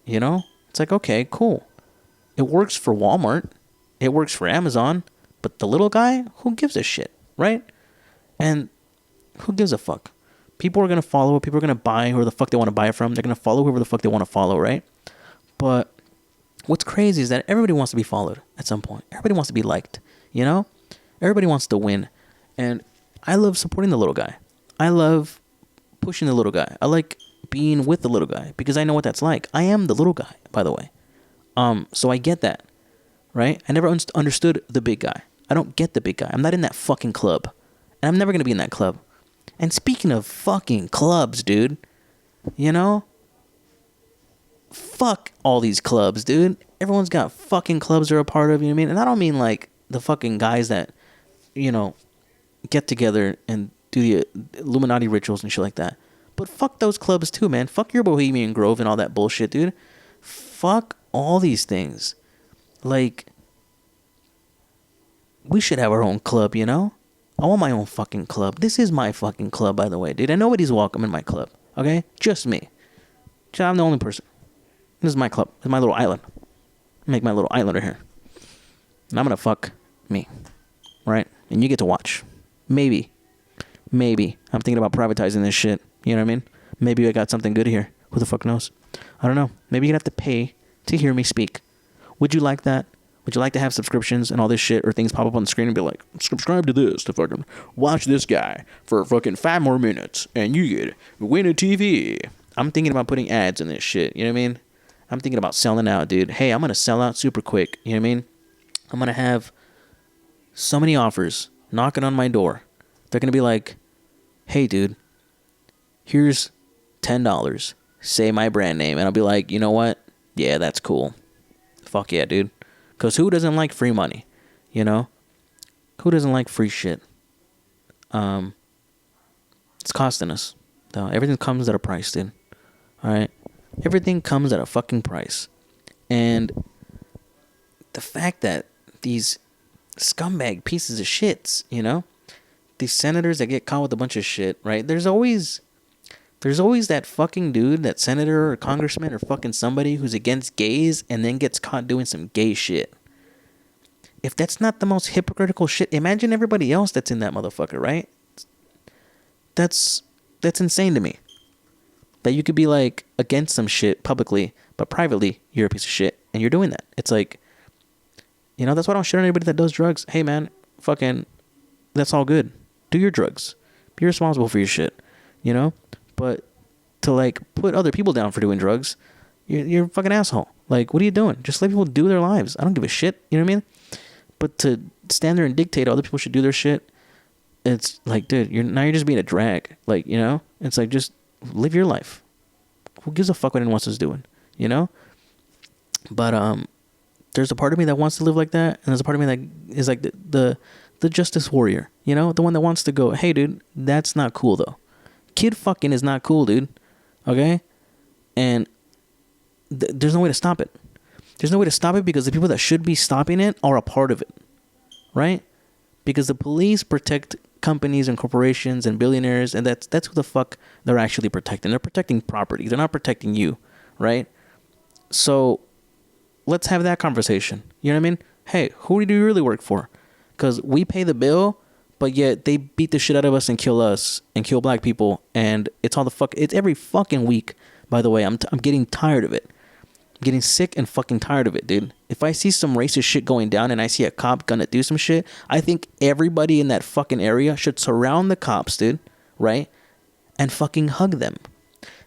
you know? It's like, okay, cool. It works for Walmart. It works for Amazon. But the little guy, who gives a shit, right? And who gives a fuck? People are going to follow. People are going to buy whoever the fuck they want to buy it from. They're going to follow whoever the fuck they want to follow, right? But what's crazy is that everybody wants to be followed at some point. Everybody wants to be liked, you know? Everybody wants to win. And I love supporting the little guy. I love pushing the little guy. I like being with the little guy because I know what that's like. I am the little guy, by the way. So I get that, right? I never understood the big guy. I don't get the big guy. I'm not in that fucking club. And I'm never going to be in that club. And speaking of fucking clubs, dude, you know? Fuck all these clubs, dude. Everyone's got fucking clubs they're a part of, you know what I mean? And I don't mean like the fucking guys that, you know, get together and do the Illuminati rituals and shit like that. But fuck those clubs too, man. Fuck your Bohemian Grove and all that bullshit, dude. Fuck all these things. Like, we should have our own club, you know? I want my own fucking club. This is my fucking club, by the way, dude. And nobody's welcome in my club, okay? Just me. I'm the only person. This is my club. This is my little island. Make my little islander here. And I'm gonna fuck me, right? And you get to watch. Maybe. I'm thinking about privatizing this shit. You know what I mean? Maybe I got something good here. Who the fuck knows? I don't know. Maybe you'd have to pay to hear me speak. Would you like that? Would you like to have subscriptions and all this shit, or things pop up on the screen and be like, subscribe to this to fucking watch this guy for fucking 5 more minutes and you get win a TV? I'm thinking about putting ads in this shit. You know what I mean? I'm thinking about selling out, dude. Hey, I'm going to sell out super quick. You know what I mean? I'm going to have so many offers knocking on my door. They're going to be like, hey, dude, here's $10. Say my brand name. And I'll be like, you know what? Yeah, that's cool. Fuck yeah, dude. Because who doesn't like free money? You know? Who doesn't like free shit? It's costing us. Though. Everything comes at a price, dude. Alright? Everything comes at a fucking price. And the fact that these scumbag pieces of shits, you know? These senators that get caught with a bunch of shit, right? There's always that fucking dude, that senator or congressman or fucking somebody who's against gays and then gets caught doing some gay shit. If that's not the most hypocritical shit, imagine everybody else that's in that motherfucker, right? That's insane to me. That you could be like against some shit publicly, but privately you're a piece of shit and you're doing that. It's like, you know, that's why I don't shit on anybody that does drugs. Hey man, fucking, that's all good. Do your drugs. Be responsible for your shit, you know? But to like put other people down for doing drugs, you're a fucking asshole. Like, what are you doing? Just let people do their lives. I don't give a shit. You know what I mean? But to stand there and dictate other people should do their shit, it's like, dude, you're just being a drag. Like, you know, it's like, just live your life. Who gives a fuck what anyone else is doing? You know? But there's a part of me that wants to live like that, and there's a part of me that is like the justice warrior. You know, the one that wants to go, hey, dude, that's not cool though. Kid fucking is not cool, dude. Okay, and there's no way to stop it. There's no way to stop it because the people that should be stopping it are a part of it, right? Because the police protect companies and corporations and billionaires, and that's who the fuck they're actually protecting. They're protecting property. They're not protecting you, right? So let's have that conversation. You know what I mean? Hey, who do you really work for? Because we pay the bill, but yet they beat the shit out of us and kill black people, and it's every fucking week. By the way, I'm getting tired of it. I'm getting sick and fucking tired of it, dude. If I see some racist shit going down and I see a cop gonna do some shit, I think everybody in that fucking area should surround the cops, dude, right? And fucking hug them.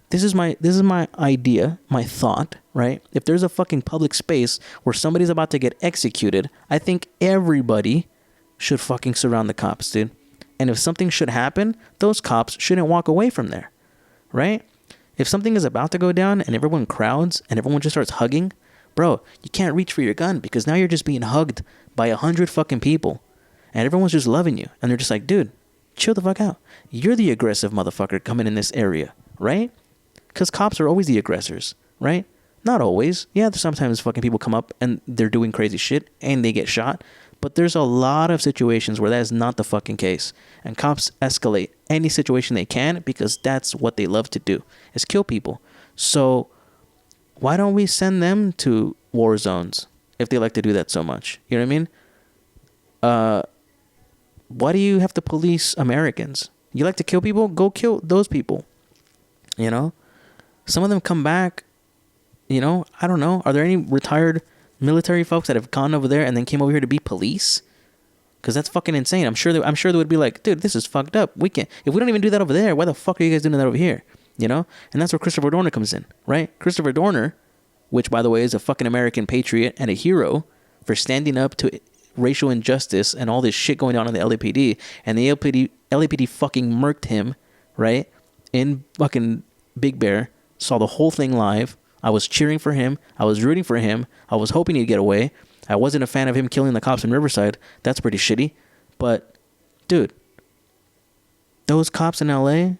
This is my idea, my thought, right? If there's a fucking public space where somebody's about to get executed, I think everybody should fucking surround the cops, dude. And if something should happen, those cops shouldn't walk away from there, right? If something is about to go down and everyone crowds and everyone just starts hugging, bro, you can't reach for your gun because now you're just being hugged by 100 fucking people. And everyone's just loving you. And they're just like, dude, chill the fuck out. You're the aggressive motherfucker coming in this area, right? Because cops are always the aggressors, right? Not always. Yeah, sometimes fucking people come up and they're doing crazy shit and they get shot. But there's a lot of situations where that is not the fucking case. And cops escalate any situation they can because that's what they love to do, is kill people. So why don't we send them to war zones if they like to do that so much? You know what I mean? Why do you have to police Americans? You like to kill people? Go kill those people. You know? Some of them come back, you know? I don't know. Are there any retired military folks that have gone over there and then came over here to be police? Because that's fucking insane. I'm sure they would be like, dude, this is fucked up. We can't. If we don't even do that over there, why the fuck are you guys doing that over here? You know? And that's where Christopher Dorner comes in, right? Christopher Dorner, which, by the way, is a fucking American patriot and a hero for standing up to racial injustice and all this shit going on in the LAPD. And the LAPD fucking murked him, right? In fucking Big Bear. Saw the whole thing live. I was cheering for him. I was rooting for him. I was hoping he'd get away. I wasn't a fan of him killing the cops in Riverside. That's pretty shitty. But, dude, those cops in LA,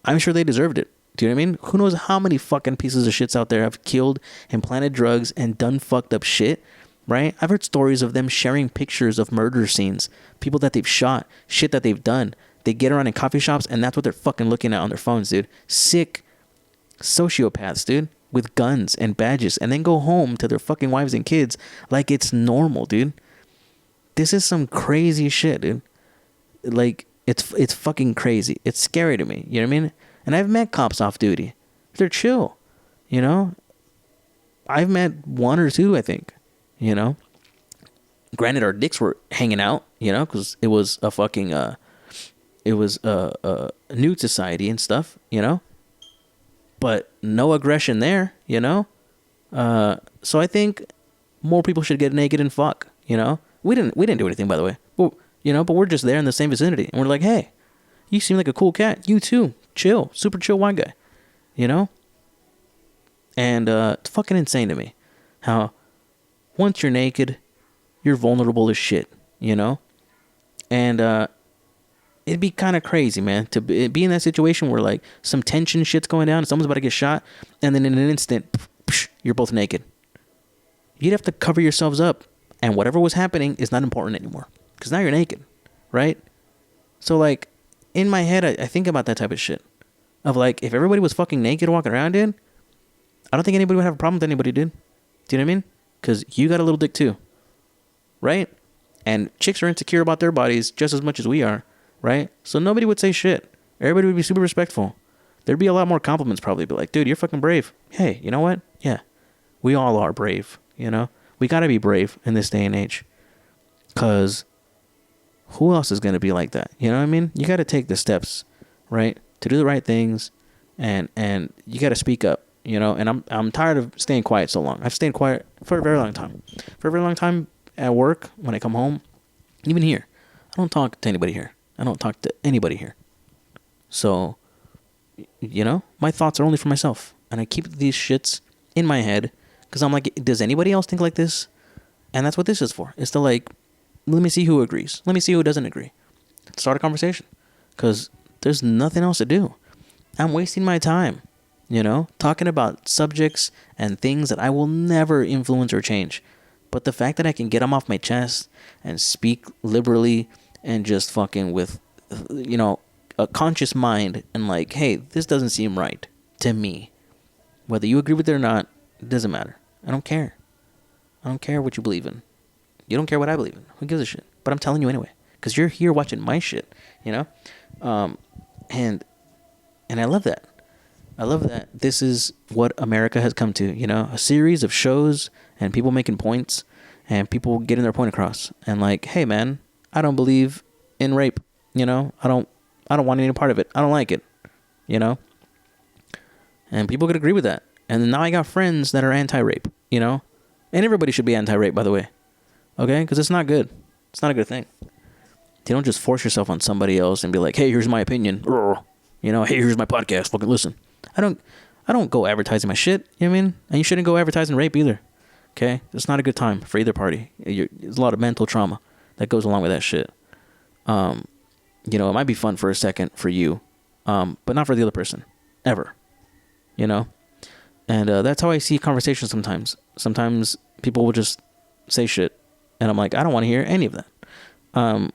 I'm sure they deserved it. Do you know what I mean? Who knows how many fucking pieces of shits out there have killed and planted drugs and done fucked up shit, right? I've heard stories of them sharing pictures of murder scenes, people that they've shot, shit that they've done. They get around in coffee shops and that's what they're fucking looking at on their phones, dude. Sick sociopaths, dude, with guns and badges, and then go home to their fucking wives and kids like it's normal, dude. This is some crazy shit, dude. Like, it's fucking crazy. It's scary to me, you know what I mean? And I've met cops off duty. They're chill, you know? I've met one or two, I think, you know? Granted, our dicks were hanging out, you know, because it was a fucking, it was a nude society and stuff, you know? But no aggression there, you know? So I think more people should get naked and fuck, you know? We didn't do anything, by the way. But, you know, but we're just there in the same vicinity. And we're like, hey, you seem like a cool cat. You too. Chill. Super chill white guy. You know? And it's fucking insane to me how once you're naked, you're vulnerable as shit, you know? And it'd be kind of crazy, man, to be in that situation where, like, some tension shit's going down, someone's about to get shot, and then in an instant, you're both naked. You'd have to cover yourselves up, and whatever was happening is not important anymore, because now you're naked, right? So, like, in my head, I think about that type of shit, of, like, if everybody was fucking naked walking around, dude, I don't think anybody would have a problem with anybody, dude. Do you know what I mean? Because you got a little dick, too, right? And chicks are insecure about their bodies just as much as we are. Right? So nobody would say shit. Everybody would be super respectful. There'd be a lot more compliments probably. Be like, dude, you're fucking brave. Hey, you know what? Yeah. We all are brave, you know? We gotta be brave in this day and age. Because who else is gonna be like that? You know what I mean? You gotta take the steps, right? to do the right things, and you got to speak up, you know. And I'm tired of staying quiet so long. I've stayed quiet for a very long time. For a very long time at work, when I come home, even here, I don't talk to anybody here. I don't talk to anybody here. So, you know, my thoughts are only for myself, and I keep these shits in my head because I'm like, does anybody else think like this? And that's what this is for. It's to like, let me see who agrees. Let me see who doesn't agree. Start a conversation, because there's nothing else to do. I'm wasting my time, you know, talking about subjects and things that I will never influence or change. But the fact that I can get them off my chest and speak liberally and just fucking with, you know, a conscious mind and like, hey, this doesn't seem right to me. Whether you agree with it or not, it doesn't matter. I don't care. I don't care what you believe in. You don't care what I believe in. Who gives a shit? But I'm telling you anyway, because you're here watching my shit, you know? And I love that. I love that this is what America has come to, you know? A series of shows and people making points and people getting their point across. And like, hey, man, I don't believe in rape, you know? I don't want any part of it. I don't like it, you know? And people could agree with that. And now I got friends that are anti-rape, you know? And everybody should be anti-rape, by the way. Okay? Because it's not good. It's not a good thing. You don't just force yourself on somebody else and be like, hey, here's my opinion. You know, hey, here's my podcast. Fucking listen. I don't go advertising my shit. You know what I mean? And you shouldn't go advertising rape either. Okay? It's not a good time for either party. There's a lot of mental trauma that goes along with that shit. You know, it might be fun for a second for you, but not for the other person. Ever. You know? And that's how I see conversations sometimes. Sometimes people will just say shit, and I'm like, I don't want to hear any of that.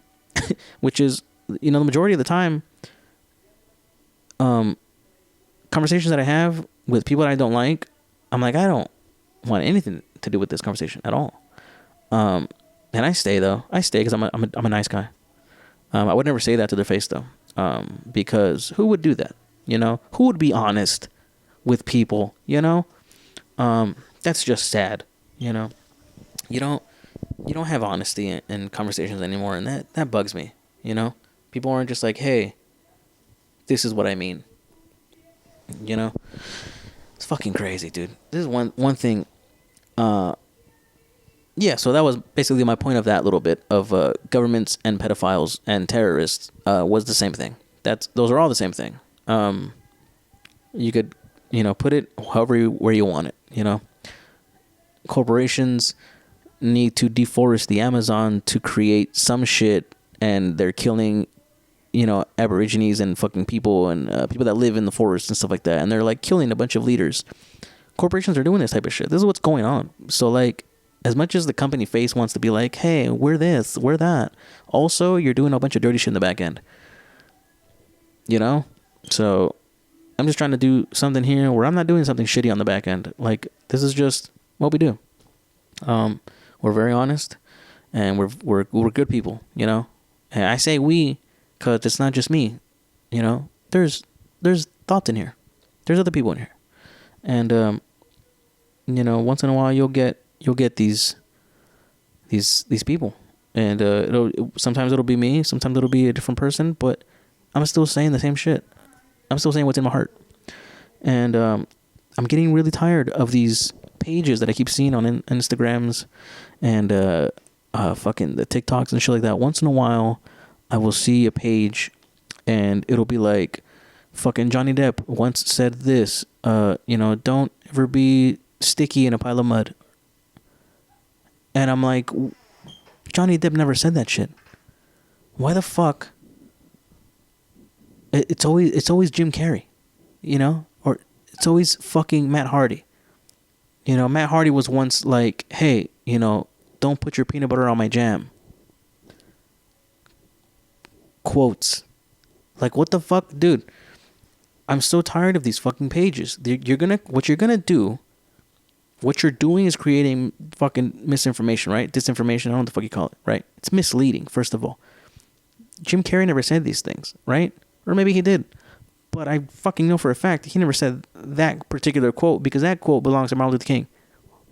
Which is, you know, the majority of the time, conversations that I have with people that I don't like, I'm like, I don't want anything to do with this conversation at all. And I stay, though. I stay because I'm a nice guy. I would never say that to their face, though, because who would do that? You know, who would be honest with people? You know, that's just sad. You know, you don't have honesty in conversations anymore, and that bugs me. You know, people aren't just like, hey, this is what I mean. You know, it's fucking crazy, dude. This is one thing. Yeah, so that was basically my point of that little bit of governments and pedophiles and terrorists was the same thing. Those are all the same thing. You could, you know, put it where you want it. You know, corporations need to deforest the Amazon to create some shit, and they're killing, you know, Aborigines and fucking people and people that live in the forest and stuff like that, and they're like killing a bunch of leaders. Corporations are doing this type of shit. This is what's going on. So like, as much as the company face wants to be like, hey, we're this, we're that, also you're doing a bunch of dirty shit in the back end. You know? So I'm just trying to do something here where I'm not doing something shitty on the back end. Like, this is just what we do. We're very honest, and we're good people, you know? And I say we because it's not just me, you know? There's thoughts in here. There's other people in here. And you know, once in a while you'll get these people, and sometimes it'll be me, sometimes it'll be a different person, but I'm still saying the same shit. I'm still saying what's in my heart. And I'm getting really tired of these pages that I keep seeing on Instagrams and fucking the TikToks and shit like that. Once in a while I will see a page and it'll be like, fucking Johnny Depp once said this, you know, don't ever be sticky in a pile of mud. And I'm like, Johnny Depp never said that shit. Why the fuck? It's always Jim Carrey, you know? Or it's always fucking Matt Hardy. You know, Matt Hardy was once like, hey, you know, don't put your peanut butter on my jam. Quotes. Like, what the fuck? Dude, I'm so tired of these fucking pages. What you're doing is creating fucking misinformation, right? Disinformation, I don't know what the fuck you call it, right? It's misleading, first of all. Jim Carrey never said these things, right? Or maybe he did. But I fucking know for a fact he never said that particular quote, because that quote belongs to Martin Luther King.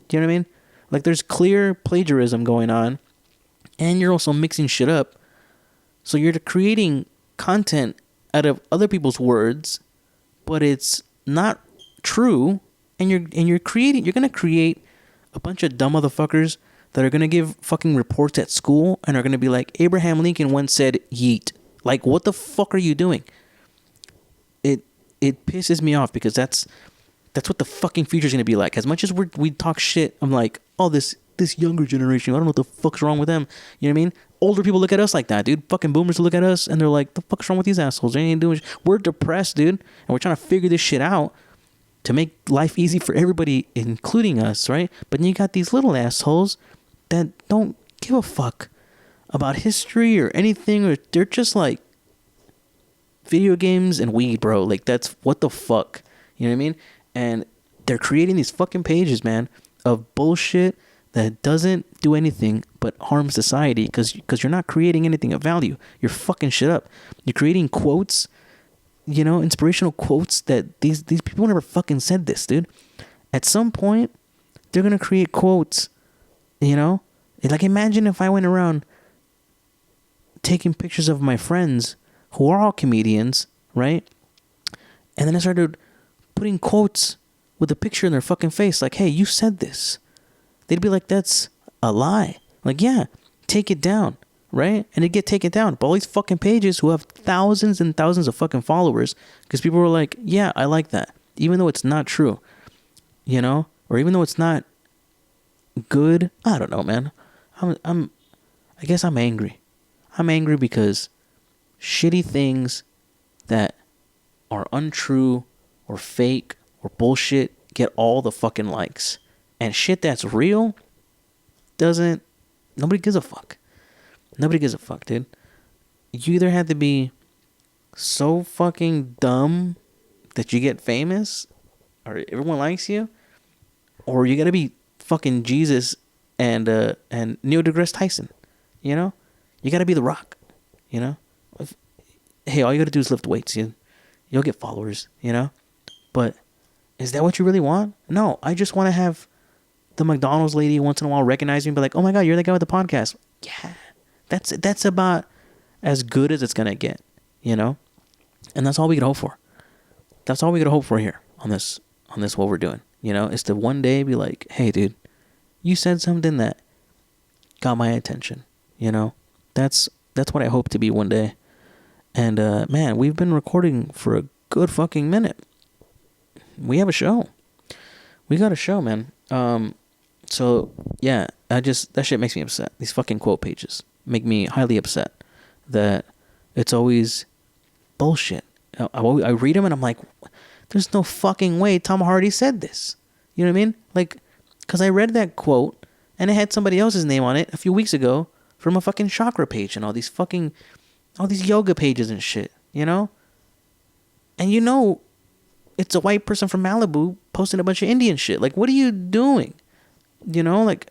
Do you know what I mean? Like, there's clear plagiarism going on, and you're also mixing shit up. So you're creating content out of other people's words, but it's not true, and you're gonna create a bunch of dumb motherfuckers that are gonna give fucking reports at school and are gonna be like, Abraham Lincoln once said yeet. Like, what the fuck are you doing? It pisses me off, because that's what the fucking future's gonna be like. As much as we talk shit, I'm like, oh, this younger generation, I don't know what the fuck's wrong with them. You know what I mean? Older people look at us like that, dude. Fucking boomers look at us and they're like, the fuck's wrong with these assholes? They ain't doing shit. We're depressed, dude, and we're trying to figure this shit out to make life easy for everybody, including us, right? But then you got these little assholes that don't give a fuck about history or anything, or they're just like video games and weed, bro. Like, that's what the fuck. You know what I mean? And they're creating these fucking pages, man, of bullshit that doesn't do anything but harm society, because you're not creating anything of value. You're fucking shit up. You're creating quotes, you know, inspirational quotes that these people never fucking said this, dude. At some point, they're going to create quotes, you know? Like, imagine if I went around taking pictures of my friends who are all comedians, right? And then I started putting quotes with a picture in their fucking face, like, hey, you said this. They'd be like, that's a lie. Like, yeah, take it down, right? And it'd get taken down. But all these fucking pages who have thousands and thousands of fucking followers, because people were like, yeah, I like that, even though it's not true, you know? Or even though it's not good. I don't know, man. I guess I'm angry. I'm angry because shitty things that are untrue or fake or bullshit get all the fucking likes. And shit that's real nobody gives a fuck. Nobody gives a fuck, dude. You either have to be so fucking dumb that you get famous or everyone likes you, or you gotta be fucking Jesus and Neil deGrasse Tyson, you know? You gotta be The Rock, you know? Hey, all you gotta do is lift weights, you'll get followers, you know? But is that what you really want? No, I just want to have the McDonald's lady once in a while recognize me and be like, oh my God, you're the guy with the podcast. Yeah, that's about as good as it's gonna get, you know? And that's all we could hope for. That's all we could hope for here on this what we're doing, you know? Is to one day be like, hey, dude, you said something that got my attention, you know? That's what I hope to be one day. And man, we've been recording for a good fucking minute. We have a show. We got a show, man. So yeah, that shit makes me upset. These fucking quote pages make me highly upset that it's always bullshit. I read them and I'm like, there's no fucking way Tom Hardy said this. You know what I mean? Like, because I read that quote and it had somebody else's name on it a few weeks ago from a fucking chakra page and all these yoga pages and shit, you know? And you know, it's a white person from Malibu posting a bunch of Indian shit. Like, what are you doing? You know, like,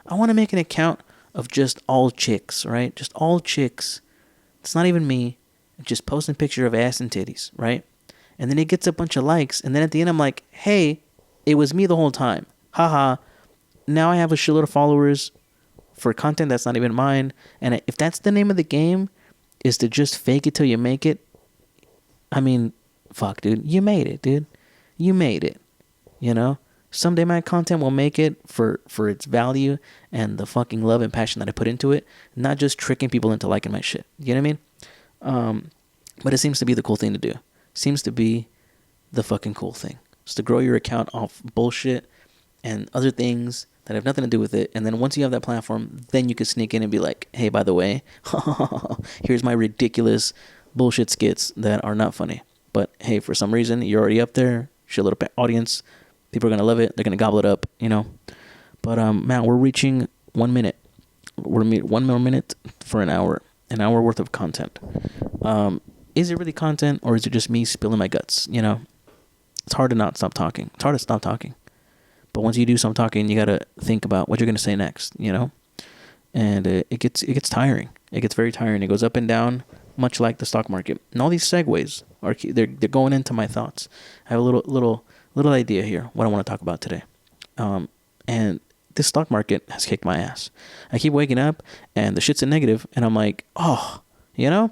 I want to make an account of just all chicks, right? Just all chicks. It's not even me. Just posting a picture of ass and titties, right? And then it gets a bunch of likes. And then at the end, I'm like, hey, it was me the whole time. Haha. Now I have a shitload of followers for content that's not even mine. And if that's the name of the game, is to just fake it till you make it, I mean, fuck, dude. You made it, dude. You made it. You know? Someday my content will make it for its value and the fucking love and passion that I put into it. Not just tricking people into liking my shit. You know what I mean? But it seems to be the cool thing to do. Seems to be the fucking cool thing. It's to grow your account off bullshit and other things that have nothing to do with it. And then once you have that platform, then you can sneak in and be like, hey, by the way, here's my ridiculous bullshit skits that are not funny. But hey, for some reason, you're already up there. Your little audience. People are going to love it. They're going to gobble it up, you know. But, man, we're reaching 1 minute. We're 1 more minute for an hour worth of content. Is it really content or is it just me spilling my guts, you know? It's hard to not stop talking. It's hard to stop talking. But once you do stop talking, you got to think about what you're going to say next, you know? And it gets tiring. It gets very tiring. It goes up and down, much like the stock market. And all these segues they're going into my thoughts. I have a little idea here, what I want to talk about today. And this stock market has kicked my ass. I keep waking up and the shit's a negative and I'm like, oh, you know,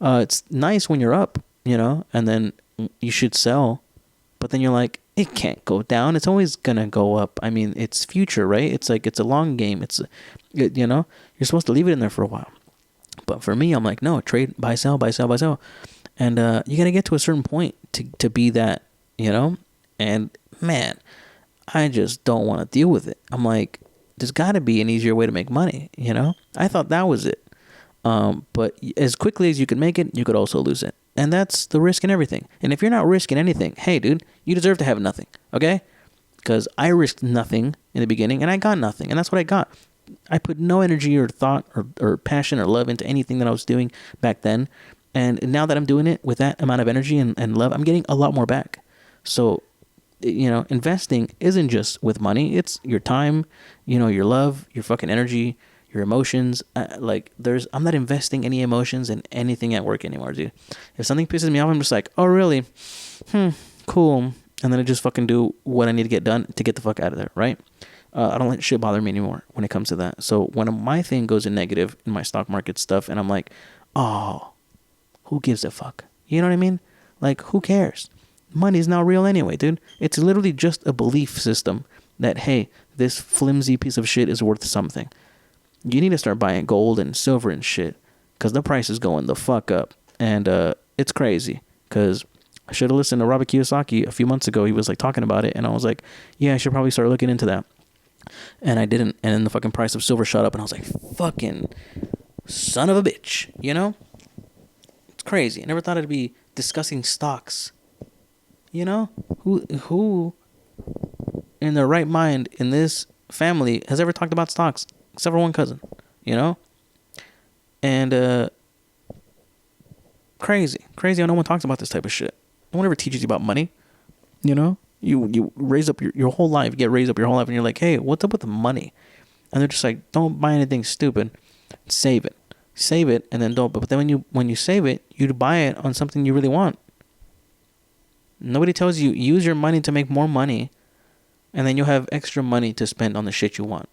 It's nice when you're up, and then you should sell, but then you're like, it can't go down. It's always gonna go up. I mean, it's future, right? It's like it's a long game. You're supposed to leave it in there for a while. But for me, I'm like, no, trade, buy, sell, buy, sell, buy, sell, and you gotta get to a certain point to be that, And man, I just don't want to deal with it. I'm like, there's got to be an easier way to make money, I thought that was it. But as quickly as you could make it, you could also lose it. And that's the risk in everything. And if you're not risking anything, hey, dude, you deserve to have nothing, okay? Because I risked nothing in the beginning, and I got nothing. And that's what I got. I put no energy or thought or passion or love into anything that I was doing back then. And now that I'm doing it with that amount of energy and love, I'm getting a lot more back. So, investing isn't just with money. It's your time, your love, your fucking energy, your emotions. I'm not investing any emotions in anything at work anymore, dude. If something pisses me off, I'm just like, oh, really? Cool. And then I just fucking do what I need to get done to get the fuck out of there, right? I don't let shit bother me anymore when it comes to that. So when my thing goes in negative in my stock market stuff, and I'm like, oh, who gives a fuck? You know what I mean? Like, who cares? Money's not real anyway, dude. It's literally just a belief system that, hey, this flimsy piece of shit is worth something. You need to start buying gold and silver and shit, because the price is going the fuck up. And it's crazy, because I should have listened to Robert Kiyosaki a few months ago. He was like talking about it, and I was like, yeah, I should probably start looking into that. And I didn't. And then the fucking price of silver shot up, and I was like, fucking son of a bitch, It's crazy. I never thought I'd be discussing stocks. Who in their right mind in this family has ever talked about stocks? Except for one cousin, And crazy. No one talks about this type of shit. No one ever teaches you about money, You raise up your whole life, you get raised up your whole life, and you're like, hey, what's up with the money? And they're just like, don't buy anything stupid. Save it, and then don't. But then when you save it, you buy it on something you really want. Nobody tells you use your money to make more money, and then you'll have extra money to spend on the shit you want.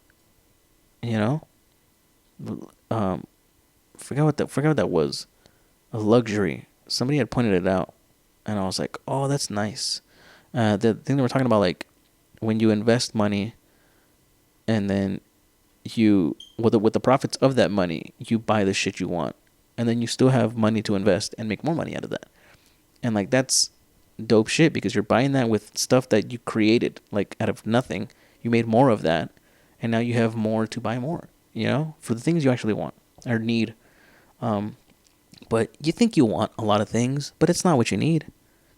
Forget what that was. A luxury. Somebody had pointed it out, and I was like, oh, that's nice. The thing that we're talking about, like, when you invest money, and then you, with the profits of that money, you buy the shit you want, and then you still have money to invest and make more money out of that. And like, that's dope shit, because you're buying that with stuff that you created, like, out of nothing. You made more of that, and now you have more to buy more, for the things you actually want or need. But you think you want a lot of things, but it's not what you need.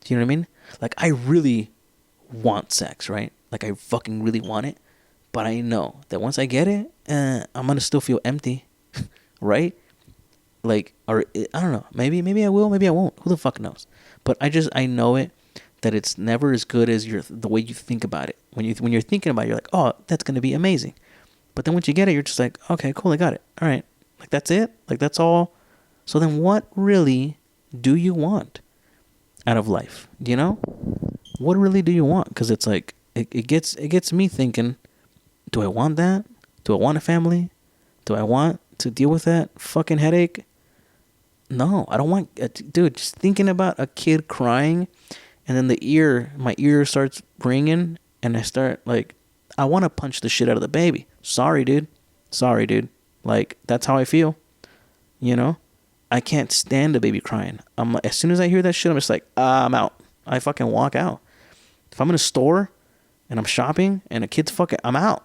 Do you know what I mean? Like, I really want sex, right? Like, I fucking really want it, but I know that once I get it, I'm gonna still feel empty, right? Like, or I don't know. Maybe I will. Maybe I won't. Who the fuck knows? But I know it, that it's never as good as the way you think about it. When you're thinking about it, you're like, oh, that's gonna be amazing. But then once you get it, you're just like, okay, cool, I got it. All right, like, that's it. Like, that's all. So then, what really do you want out of life? What really do you want? Because it's like, it gets me thinking, do I want that? Do I want a family? Do I want to deal with that fucking headache? No, I don't want, dude, just thinking about a kid crying, and then my ear starts ringing, and I start, like, I want to punch the shit out of the baby. Sorry, dude. Like, that's how I feel. I can't stand a baby crying. As soon as I hear that shit, I'm just like, I'm out. I fucking walk out. If I'm in a store and I'm shopping and a kid's fucking, I'm out.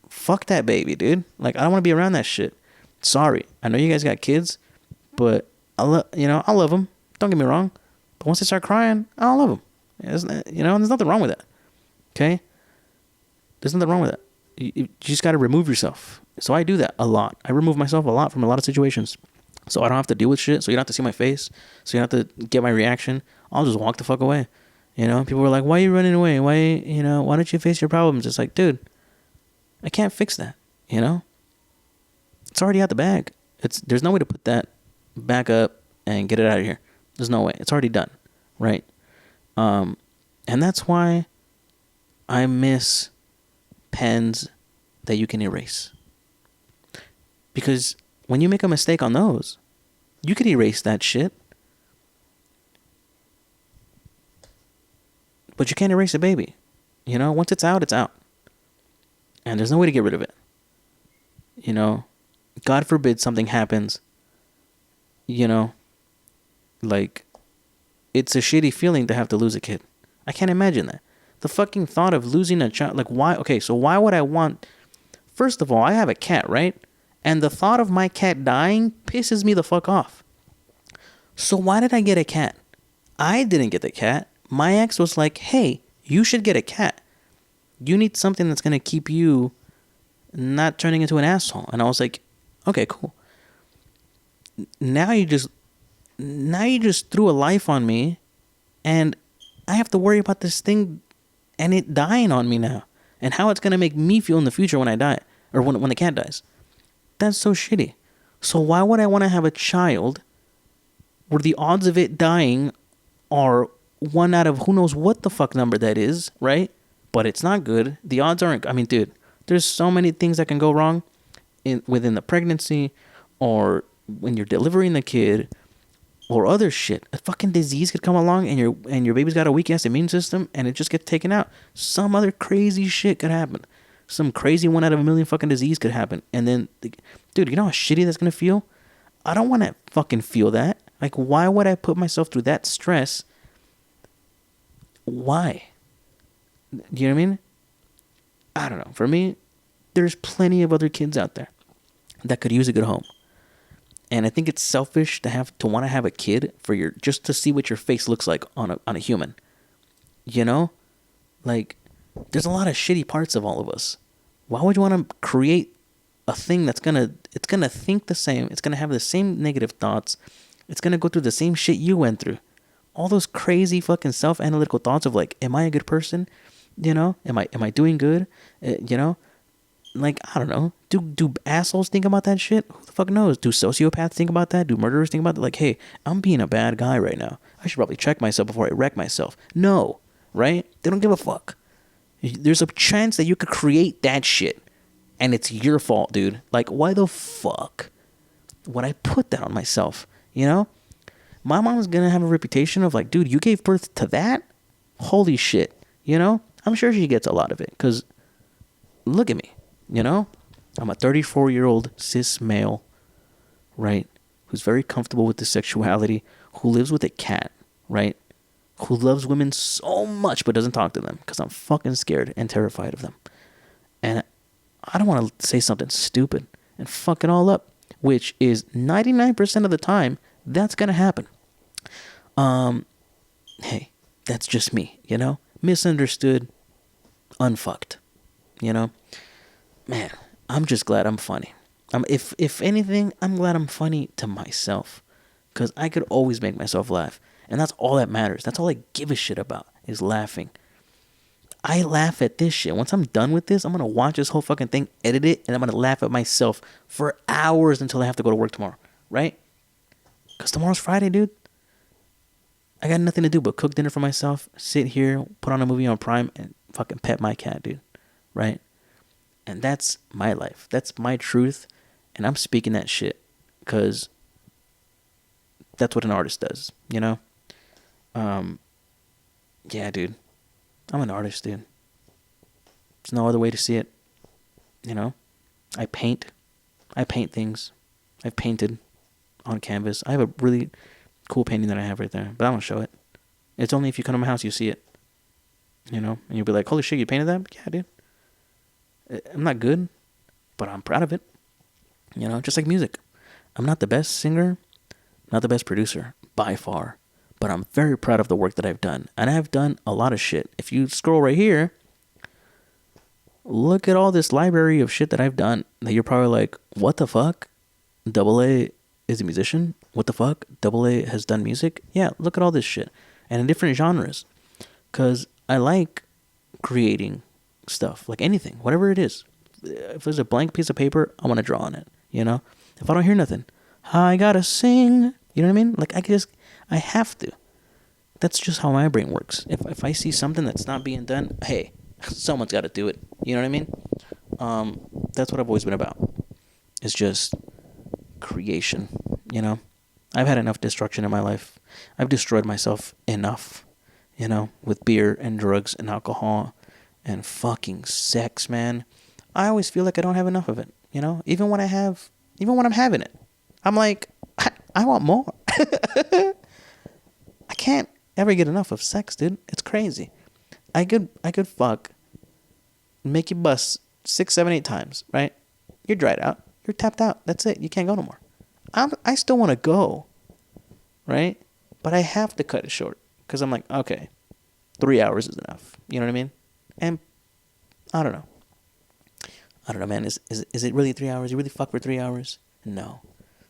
Fuck that baby, dude. Like, I don't want to be around that shit. Sorry. I know you guys got kids, but I love them. Don't get me wrong. But once they start crying, I don't love them. There's nothing wrong with that. Okay? There's nothing wrong with that. You just got to remove yourself. So I do that a lot. I remove myself a lot from a lot of situations. So I don't have to deal with shit. So you don't have to see my face. So you don't have to get my reaction. I'll just walk the fuck away. People were like, why are you running away? Why don't you face your problems? It's like, dude, I can't fix that. It's already out the bag. There's no way to put that back up and get it out of here. There's no way. It's already done. Right? And that's why I miss pens that you can erase. Because when you make a mistake on those, You could erase that shit, but you can't erase a baby. You know, once it's out, it's out. And there's no way to get rid of it. You know, God forbid something happens. You know, like, it's a shitty feeling to have to lose a kid. I can't imagine that. The fucking thought of losing a child, like, why? Okay, so why would I want? First of all, I have a cat, right? And the thought of my cat dying pisses me the fuck off. So why did I get a cat? I didn't get the cat. My ex was like, hey, you should get a cat. You need something that's going to keep you not turning into an asshole. And I was like, okay, cool. Now you just threw a life on me, and I have to worry about this thing and it dying on me now, and how it's going to make me feel in the future when I die, or when the cat dies. That's so shitty. So why would I want to have a child where the odds of it dying are 1 out of who knows what the fuck number that is, right? But it's not good. The odds aren't, I mean, dude, there's so many things that can go wrong within the pregnancy, or when you're delivering the kid, or other shit. A fucking disease could come along, and your baby's got a weak ass immune system, and it just gets taken out. Some other crazy shit could happen. Some crazy 1 out of a million fucking disease could happen. And then, dude, you know how shitty that's gonna feel? I don't want to fucking feel that. Like, why would I put myself through that stress? Why? You know what I mean? I don't know. For me, there's plenty of other kids out there that could use a good home. And I think it's selfish to want to have a kid for just to see what your face looks like on a human. You know? Like, there's a lot of shitty parts of all of us. Why would you want to create a thing it's gonna think the same, it's gonna have the same negative thoughts, it's gonna go through the same shit you went through? All those crazy fucking self-analytical thoughts of like, am I a good person? You know? Am I doing good? You know? Like, I don't know. Do assholes think about that shit? Who the fuck knows? Do sociopaths think about that? Do murderers think about that? Like, hey, I'm being a bad guy right now. I should probably check myself before I wreck myself. No, right? They don't give a fuck. There's a chance that you could create that shit, and it's your fault, dude. Like, why the fuck would I put that on myself? You know? My mom's gonna have a reputation of like, dude, you gave birth to that? Holy shit. You know? I'm sure she gets a lot of it, because look at me. You know, I'm a 34-year-old cis male, right, who's very comfortable with his sexuality, who lives with a cat, right, who loves women so much but doesn't talk to them because I'm fucking scared and terrified of them. And I don't want to say something stupid and fuck it all up, which is 99% of the time that's going to happen. Hey, that's just me, you know, misunderstood, unfucked, you know. Man, I'm just glad I'm funny. If anything, I'm glad I'm funny to myself, because I could always make myself laugh, and that's all that matters. That's all I give a shit about, is laughing. I laugh at this shit. Once I'm done with this, I'm gonna watch this whole fucking thing, edit it, and I'm gonna laugh at myself for hours until I have to go to work tomorrow, right? Because tomorrow's Friday, dude. I got nothing to do but cook dinner for myself, sit here, put on a movie on Prime, and fucking pet my cat, dude, right? And that's my life. That's my truth. And I'm speaking that shit because that's what an artist does, you know? Yeah, dude. I'm an artist, dude. There's no other way to see it, you know? I paint things. I've painted on canvas. I have a really cool painting that I have right there, but I don't show it. It's only if you come to my house you see it, you know? And you'll be like, holy shit, you painted that? Yeah, dude. I'm not good, but I'm proud of it. You know, just like music. I'm not the best singer, not the best producer, by far. But I'm very proud of the work that I've done. And I've done a lot of shit. If you scroll right here, look at all this library of shit that I've done that you're probably like, what the fuck? dubl-A is a musician? What the fuck? dubl-A has done music? Yeah, look at all this shit. And in different genres. Because I like creating stuff, like anything, whatever it is. If there's a blank piece of paper, I want to draw on it, you know? If I don't hear nothing, I gotta sing, you know what I mean? Like, I have to. That's just how my brain works. If I see something that's not being done, hey, someone's got to do it, you know what I mean? That's what I've always been about. It's just creation, you know? I've had enough destruction in my life. I've destroyed myself enough, with beer and drugs and alcohol and fucking sex, man. I always feel like I don't have enough of it, even when I'm having it. I'm like, I want more. I can't ever get enough of sex, dude. It's crazy. I could fuck, make you bust 6, 7, 8 times, right? You're dried out. You're tapped out. That's it. You can't go no more. I still want to go, right? But I have to cut it short because I'm like, okay, 3 hours is enough. You know what I mean? And I don't know. Man. Is it really 3 hours? You really fuck for 3 hours? No.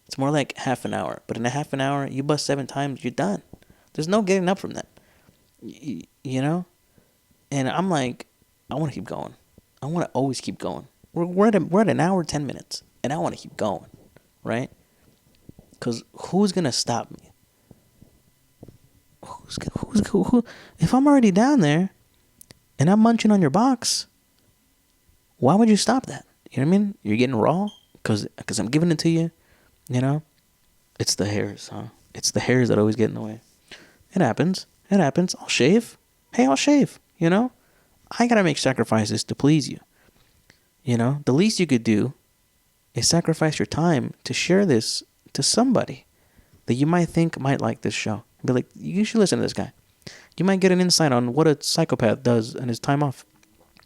It's more like half an hour. But in a half an hour, you bust 7 times, you're done. There's no getting up from that. You know? And I'm like, I want to keep going. I want to always keep going. We're at an hour, 10 minutes. And I want to keep going. Right? Because who's going to stop me? Who? If I'm already down there and I'm munching on your box, why would you stop that? You know what I mean? You're getting raw because I'm giving it to you. It's the hairs, huh? It's the hairs that always get in the way. It happens. I'll shave. Hey, I'll shave. I gotta make sacrifices to please you. The least you could do is sacrifice your time to share this to somebody that you might think might like this show. Be like, you should listen to this guy. You might get an insight on what a psychopath does in his time off.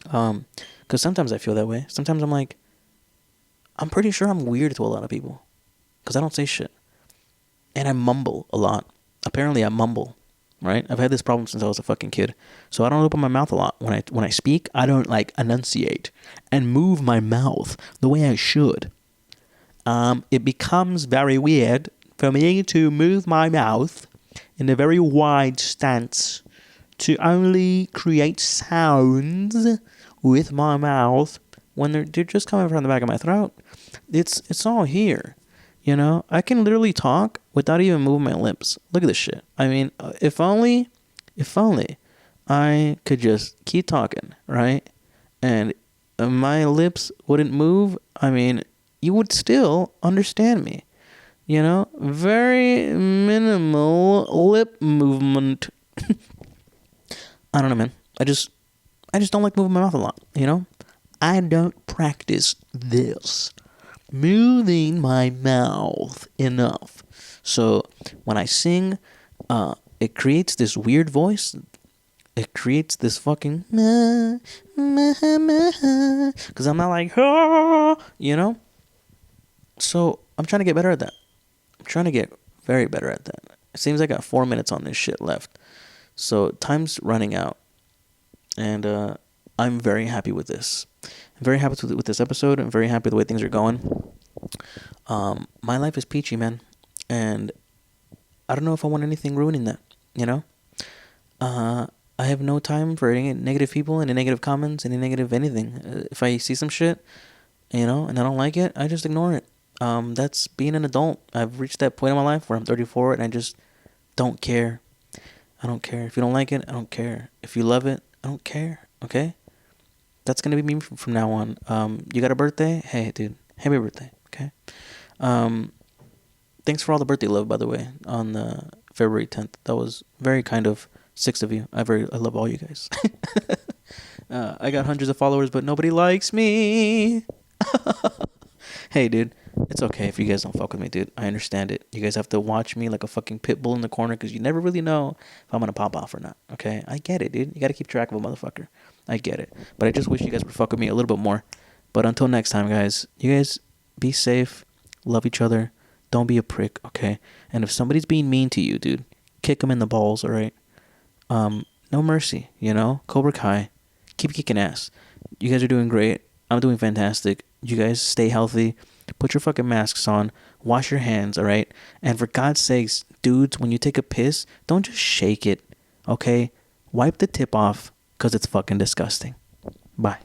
Because sometimes I feel that way. Sometimes I'm like, I'm pretty sure I'm weird to a lot of people. Because I don't say shit. And I mumble a lot. Apparently I mumble, right? I've had this problem since I was a fucking kid. So I don't open my mouth a lot. When I speak, I don't enunciate and move my mouth the way I should. It becomes very weird for me to move my mouth in a very wide stance to only create sounds with my mouth when they're just coming from the back of my throat. It's all here. I can literally talk without even moving my lips. Look at this shit. I mean, if only I could just keep talking, right? And my lips wouldn't move. I mean, you would still understand me. Very minimal lip movement. I don't know, man. I just don't like moving my mouth a lot, I don't practice this. Moving my mouth enough. So when I sing, it creates this weird voice. It creates this fucking because I'm not like, So I'm trying to get better at that. I'm trying to get very better at that. It seems I got 4 minutes on this shit left. So time's running out. And I'm very happy with this. I'm very happy with this episode. I'm very happy with the way things are going. My life is peachy, man. And I don't know if I want anything ruining that, I have no time for any negative people, any negative comments, any negative anything. If I see some shit, and I don't like it, I just ignore it. That's being an adult. I've reached that point in my life where I'm 34 and I just don't care. I don't care. If you don't like it, I don't care. If you love it, I don't care. Okay? That's going to be me from now on. You got a birthday? Hey, dude. Happy birthday. Okay? Thanks for all the birthday love, by the way, on February 10th. That was very kind of 6 of you. I love all you guys. I got hundreds of followers, but nobody likes me. Hey, dude. It's okay if you guys don't fuck with me, dude. I understand it. You guys have to watch me like a fucking pit bull in the corner because you never really know if I'm going to pop off or not. Okay? I get it, dude. You got to keep track of a motherfucker. I get it. But I just wish you guys would fuck with me a little bit more. But until next time, guys, you guys be safe. Love each other. Don't be a prick, okay? And if somebody's being mean to you, dude, kick them in the balls, all right? No mercy, Cobra Kai. Keep kicking ass. You guys are doing great. I'm doing fantastic. You guys stay healthy. Put your fucking masks on. Wash your hands, all right? And for God's sakes, dudes, when you take a piss, don't just shake it, okay? Wipe the tip off because it's fucking disgusting. Bye.